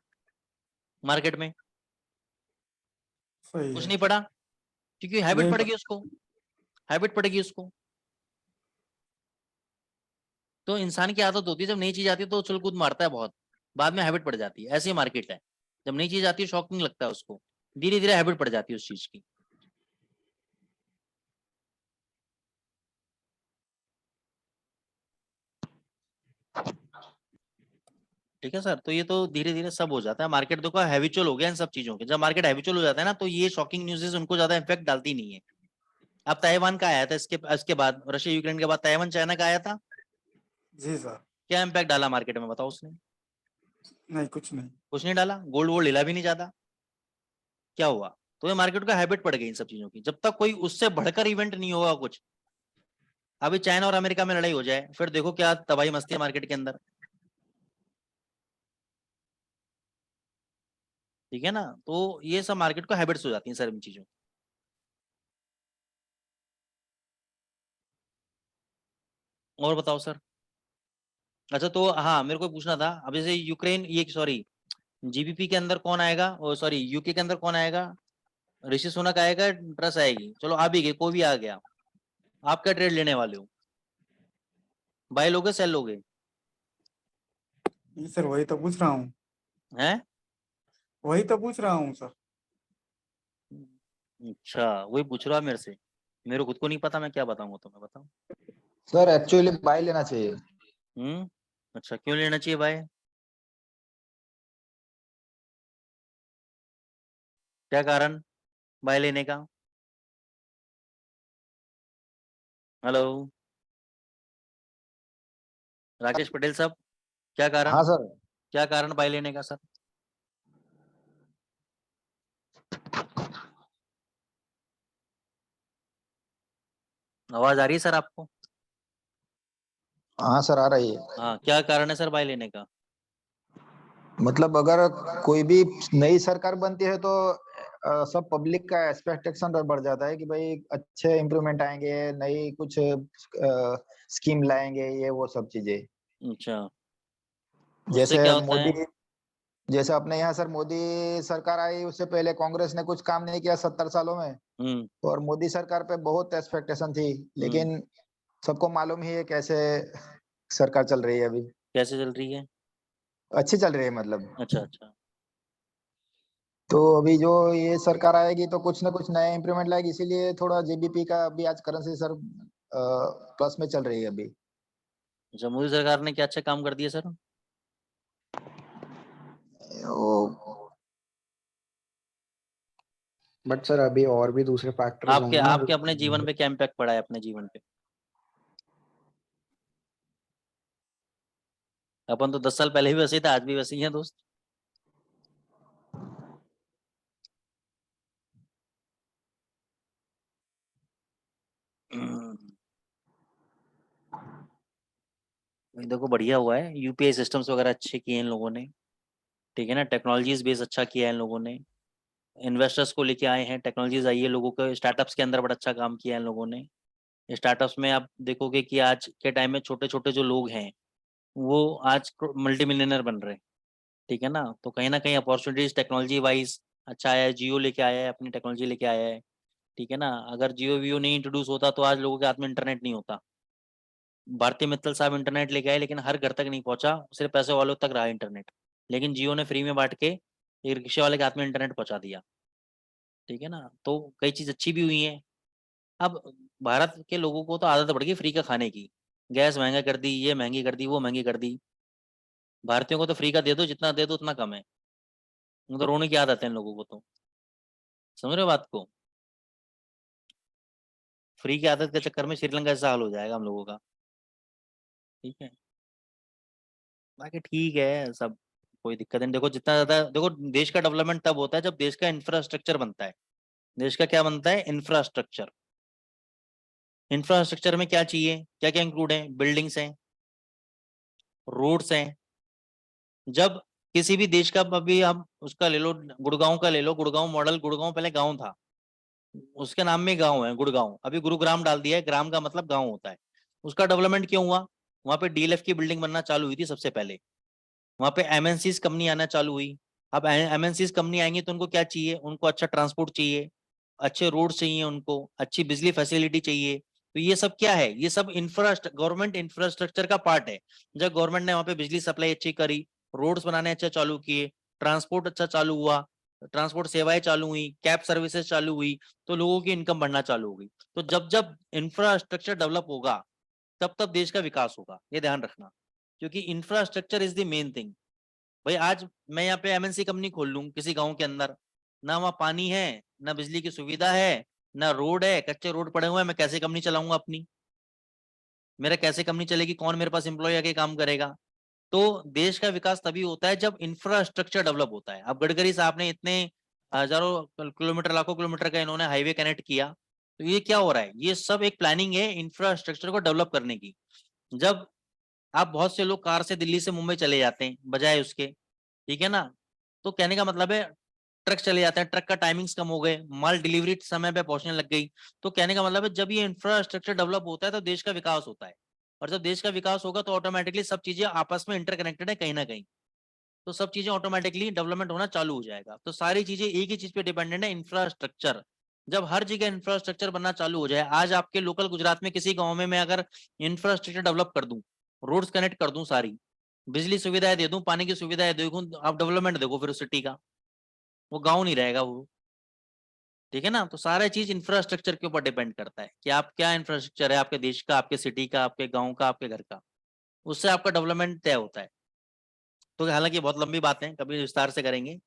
मार्केट में? सही कुछ है। नहीं पड़ा, क्योंकि हैबिट नहीं पड़ेगी उसको, हैबिट पड़ेगी उसको। तो इंसान की आदत होती है, जब नई चीज आती है तो उछल कूद मारता है बहुत, बाद में हैबिट पड़ जाती है। ऐसी ही मार्केट है, जब नई चीज आती है शौक नहीं लगता है उसको, धीरे धीरे हैबिट पड़ जाती है उस चीज की। ठीक है सर, तो ये तो धीरे धीरे सब हो जाता है। मार्केट देखो हैबिचुअल हो गया इन सब चीजों के, जब मार्केट हैबिचुअल हो जाता है ना तो ये शॉकिंग न्यूज़ उनको ज्यादा इफेक्ट डालती नहीं है। अब ताइवान का आया था, इसके इसके बाद रशिया यूक्रेन के बाद ताइवान चाइना का आया था, जी सर। क्या इम्पैक्ट डाला मार्केट में बताओ उसने? नहीं कुछ नहीं। कुछ नहीं डाला, गोल्ड वोल्ड हिला भी नहीं ज्यादा। क्या हुआ? तो ये मार्केट का हैबिट पड़ गई इन सब चीजों की, जब तक कोई उससे बढ़कर इवेंट नहीं होगा कुछ। अभी चाइना और अमेरिका में लड़ाई हो जाए, फिर देखो क्या तबाही मस्ती है मार्केट के अंदर, ठीक है ना। तो ये सब मार्केट को हैबिट्स हो जाती हैं सर इन चीजों। और बताओ सर। अच्छा तो हाँ, मेरे को पूछना था, अब जैसे यूक्रेन, ये सॉरी, जीबीपी के अंदर कौन आएगा, ओ सॉरी यूके के अंदर कौन आएगा? ऋषि सुनक आएगा, ट्रस आएगी, चलो आ भी गए, कोई भी आ गया। आप क्या ट्रेड लेने वाले हो? बाय लोगे सेल लोगे? जी सर वही तो पूछ रहा हूँ, हैं? वही तो पूछ रहा हूँ सर। अच्छा, वही पूछ रहा मेरे से, मेरे को खुद को नहीं पता, मैं क्या बताऊंगा तुम्हें, बताओ। सर एक्चुअली बाय लेना चाहिए। अच्छा, क्यों लेना चाहिए बाय? क्या कारण बाय लेने का? हेलो राकेश पटेल साहब, क्या कारण, हाँ सर। क्या कारण बाय लेने का सर? आवाज आ रही है सर आपको? हाँ सर आ रही है। हाँ, क्या कारण है सर बाय लेने का? मतलब अगर कोई भी नई सरकार बनती है तो सब पब्लिक का एक्सपेक्टेशन बढ़ जाता है कि भाई अच्छे इम्प्रूवमेंट आएंगे, नई कुछ स्कीम लाएंगे, ये वो सब चीजें। अच्छा, उससे जैसे क्या होता मोदी, है? जैसे अपने यहाँ सर मोदी सरकार आई, उससे पहले कांग्रेस ने कुछ काम नहीं किया 70 सालों में। हम्म और मोदी सरकार पे बहुत एक्सपेक्टेशन थी, हम्म लेकिन सबको मालूम ही है कैसे सरकार चल रही है अभी। कैसे चल रही है? अच्छी चल रही है मतलब। अच्छा अच्छा। तो अभी जो ये सरकार आएगी तो कुछ ना कुछ नया इंप्रूवमेंट लाएगी, इसीलिए थोड़ा जीबीपी का अभी आज करेंसी सर प्लस में चल रही है अभी। अच्छा, मोदी सरकार ने क्या अच्छा काम कर दिया सर? वो बट सर अभी और भी दूसरे फैक्टर्स आपके होंगे ना आपके अपने जीवन पे क्या इम्पैक्ट पड़ा है, अपने जीवन पे? अपन तो 10 साल पहले भी वैसे ही था, आज भी वैसे ही है दोस्त। ये देखो बढ़िया हुआ है, यूपीआई सिस्टम्स वगैरह अच्छे किए हैं इन लोगों ने, ठीक है ना, टेक्नोलॉजीज बेस अच्छा किया है इन लोगों ने, इन्वेस्टर्स को लेके आए हैं, टेक्नोलॉजीज आई है लोगों के, स्टार्टअप्स के अंदर बड़ा अच्छा काम किया है इन लोगों ने। स्टार्टअप्स में आप देखोगे कि आज के टाइम में छोटे छोटे जो लोग हैं वो आज मल्टी मिलियनर बन रहे हैं, ठीक है ना। तो कहीं ना कहीं अपॉर्चुनिटीज टेक्नोलॉजी वाइज अच्छा आया है, जियो लेके आया है, अपनी टेक्नोलॉजी लेके आया है, ठीक है ना। अगर जियो वियो नहीं इंट्रोड्यूस होता तो आज लोगों के हाथ में इंटरनेट नहीं होता। भारतीय मित्तल साहब इंटरनेट लेके आए लेकिन हर घर तक नहीं पहुंचा, सिर्फ पैसे वालों तक रहा इंटरनेट, लेकिन जियो ने फ्री में बांट के एक रिक्शे वाले के हाथ में इंटरनेट पहुंचा दिया, ठीक है ना। तो कई चीज अच्छी भी हुई है। अब भारत के लोगों को तो आदत पड़ गई फ्री का खाने की, गैस महंगा कर दी, ये महंगी कर दी, वो महंगी कर दी। भारतीयों को तो फ्री का दे दो, जितना दे दो उतना कम है, वो तो रोने की आदत है इन लोगों को। तो समझ रहे हो बात को, फ्री की आदत के चक्कर में श्रीलंका जैसा हाल हो जाएगा हम लोगों का, ठीक है। बाकी ठीक है सब, कोई दिक्कत नहीं। देखो जितना ज्यादा देखो, देश का डेवलपमेंट तब होता है जब देश का इंफ्रास्ट्रक्चर बनता है। देश का क्या बनता है? इंफ्रास्ट्रक्चर। इंफ्रास्ट्रक्चर में क्या चाहिए, क्या क्या इंक्लूड है? बिल्डिंग्स हैं, रोड्स हैं। जब किसी भी देश का, अभी हम उसका ले लो, गुड़गांव का ले लो, गुड़गांव मॉडल, गुड़गांव पहले गांव था, उसके नाम में गांव है गुड़गांव, अभी गुरुग्राम डाल दिया है, ग्राम का मतलब गांव होता है। उसका डेवलपमेंट क्यों हुआ? वहां पे डीएलएफ की बिल्डिंग बनना चालू हुई थी सबसे पहले, वहां पे एमएनसीज कंपनी आना चालू हुई। अब एमएनसीज कंपनी आएंगी तो उनको क्या चाहिए? उनको अच्छा ट्रांसपोर्ट चाहिए, अच्छे रोड चाहिए, उनको अच्छी बिजली फैसिलिटी चाहिए। तो ये सब क्या है? ये सब गवर्नमेंट इंफ्रास्ट्रक्चर का पार्ट है। जब गवर्नमेंट ने वहां पे बिजली सप्लाई अच्छी करी, रोड्स बनाने अच्छा चालू किए, ट्रांसपोर्ट अच्छा चालू हुआ, ट्रांसपोर्ट सेवाएं चालू हुई, कैब सर्विसेज चालू हुई, तो लोगों की इनकम बढ़ना चालू हो गई। तो जब जब इंफ्रास्ट्रक्चर डेवलप होगा तब तब देश का विकास होगा, ये ध्यान रखना, क्योंकि infrastructure is the main thing. भाई आज मैं यहाँ पे एमएनसी कंपनी खोल लूँ किसी गांव के अंदर, ना वहाँ पानी है, ना बिजली की सुविधा है, ना रोड है, कच्चे रोड पड़े हुए हैं, मैं कैसे कंपनी चलाऊंगा अपनी? मेरा कैसे कंपनी चलेगी? कौन मेरे पास एम्प्लॉय आके काम करेगा? तो देश का विकास तभी होता है जब इंफ्रास्ट्रक्चर डेवलप होता है। अब गडकरी साहब ने इतने हजारों किलोमीटर, लाखों किलोमीटर का इन्होंने हाईवे कनेक्ट किया, तो ये क्या हो रहा है? ये सब एक प्लानिंग है इंफ्रास्ट्रक्चर को डेवलप करने की। जब आप, बहुत से लोग कार से दिल्ली से मुंबई चले जाते हैं बजाय उसके, ठीक है ना, तो कहने का मतलब है ट्रक चले जाते हैं, ट्रक का टाइमिंग्स कम हो गए, माल डिलीवरी समय पे पहुंचने लग गई। तो कहने का मतलब है जब ये इंफ्रास्ट्रक्चर डेवलप होता है तो देश का विकास होता है, और जब देश का विकास होगा तो ऑटोमेटिकली सब चीजें आपस में इंटरकनेक्टेड है कहीं ना कहीं, तो सब चीजें ऑटोमेटिकली डेवलपमेंट होना चालू हो जाएगा। तो सारी चीजें एक ही चीज पे डिपेंडेंट है, इंफ्रास्ट्रक्चर। जब हर जगह इंफ्रास्ट्रक्चर बनना चालू हो जाए, आज आपके लोकल गुजरात में किसी गांव में मैं अगर इंफ्रास्ट्रक्चर डेवलप कर दूं, रोड्स कनेक्ट कर दूं सारी, बिजली सुविधाएं दे दूं, पानी की सुविधाएं देखूं, आप डेवलपमेंट देखो फिर उस सिटी का, वो गांव नहीं रहेगा वो, ठीक है ना। तो सारा चीज इंफ्रास्ट्रक्चर के ऊपर डिपेंड करता है कि आप क्या इंफ्रास्ट्रक्चर है आपके देश का, आपके सिटी का, आपके गांव का, आपके घर का, उससे आपका डेवलपमेंट तय होता है। तो हालांकि बहुत लंबी बात है, कभी विस्तार से करेंगे,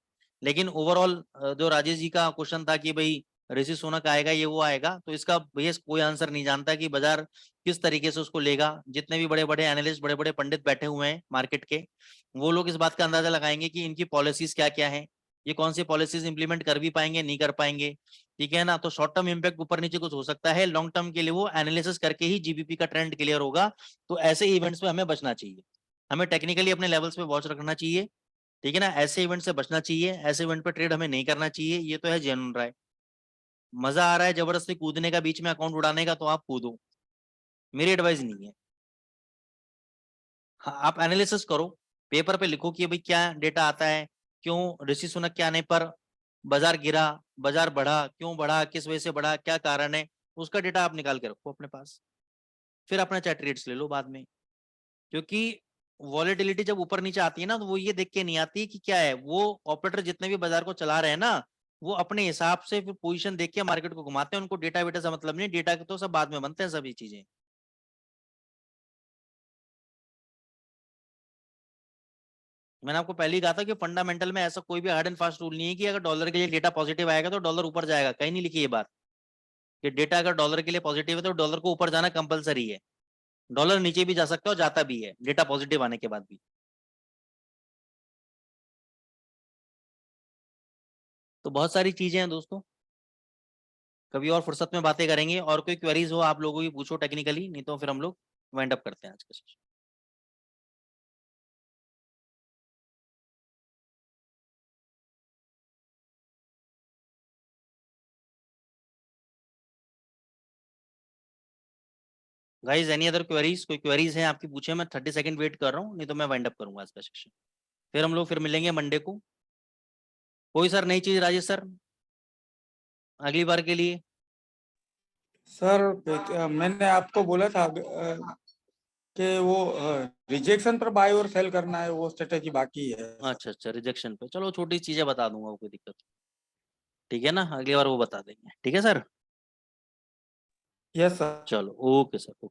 लेकिन ओवरऑल जो राजेश जी का क्वेश्चन था कि भाई ऋषि सुनक आएगा, ये वो आएगा, तो इसका भैया कोई आंसर नहीं जानता कि बाजार किस तरीके से उसको लेगा। जितने भी बड़े बड़े एनालिस्ट, बड़े बड़े पंडित बैठे हुए हैं मार्केट के, वो लोग इस बात का अंदाजा लगाएंगे कि इनकी पॉलिसीज क्या क्या है, ये कौन सी पॉलिसीज इंप्लीमेंट कर भी पाएंगे, नहीं कर पाएंगे, ठीक है ना। तो शॉर्ट टर्म इम्पैक्ट ऊपर नीचे कुछ हो सकता है, लॉन्ग टर्म के लिए वो एनालिसिस करके ही जीबीपी का ट्रेंड क्लियर होगा। तो ऐसे इवेंट्स में हमें बचना चाहिए, हमें टेक्निकली अपने लेवल्स पे वॉच रखना चाहिए, ठीक है ना। ऐसे इवेंट से बचना चाहिए, ऐसे इवेंट पे ट्रेड हमें नहीं करना चाहिए, ये तो है जेन्युइन राय। मजा आ रहा है जबरदस्ती कूदने का, बीच में अकाउंट उड़ाने का, तो आप कूदो, मेरी एडवाइस नहीं है। हाँ, आप एनालिसिस करो, पेपर पे लिखो कि भाई क्या डेटा आता है, क्यों ऋषि सुनक के आने पर बाजार गिरा, बाजार बढ़ा, क्यों बढ़ा, किस वजह से बढ़ा, क्या कारण है, उसका डेटा आप निकाल के रखो अपने पास, फिर अपना चाहे ट्रेड्स ले लो बाद में। क्योंकि वॉलेटिलिटी जब ऊपर नीचे आती है ना, तो वो ये देख के नहीं आती कि क्या है, वो ऑपरेटर जितने भी बाजार को चला रहे हैं ना, वो अपने हिसाब से फिर पोजीशन देख के मार्केट को घुमाते हैं, उनको डेटा वेटा से मतलब नहीं, डेटा के तो सब बाद में बनते हैं सभी चीजें। मैंने आपको पहले ही कहा था कि फंडामेंटल में ऐसा कोई भी हार्ड एंड फास्ट रूल नहीं है कि अगर डॉलर के लिए डेटा पॉजिटिव आएगा तो डॉलर ऊपर जाएगा, कहीं नहीं लिखी ये बात कि डेटा अगर डॉलर के लिए पॉजिटिव है तो डॉलर को ऊपर जाना कंपलसरी है। डॉलर नीचे भी जा सकता है और जाता भी है डेटा पॉजिटिव आने के बाद भी। तो बहुत सारी चीजें हैं दोस्तों, कभी और फुर्सत में बातें करेंगे, और कोई क्वेरीज हो आप लोगों की पूछो टेक्निकली, नहीं तो फिर हम लोग वाइंड अप करते हैं आज का session. Guys any other queries, कोई क्वेरीज हैं आपकी पूछे, मैं 30 सेकंड वेट कर रहा हूँ, नहीं तो मैं वाइंड अप करूंगा आज का सेक्शन। फिर हम लोग फिर मिलेंगे मंडे को। कोई सर नई चीज राजेश सर अगली बार के लिए? सर मैंने आपको बोला था कि वो रिजेक्शन पर बाय और सेल करना है, वो स्ट्रेटेजी बाकी है। अच्छा अच्छा, रिजेक्शन पे चलो छोटी चीजें बता दूंगा, कोई दिक्कत नहीं। ठीक है ना, अगली बार वो बता देंगे। ठीक है सर, यस सर। चलो ओके सर।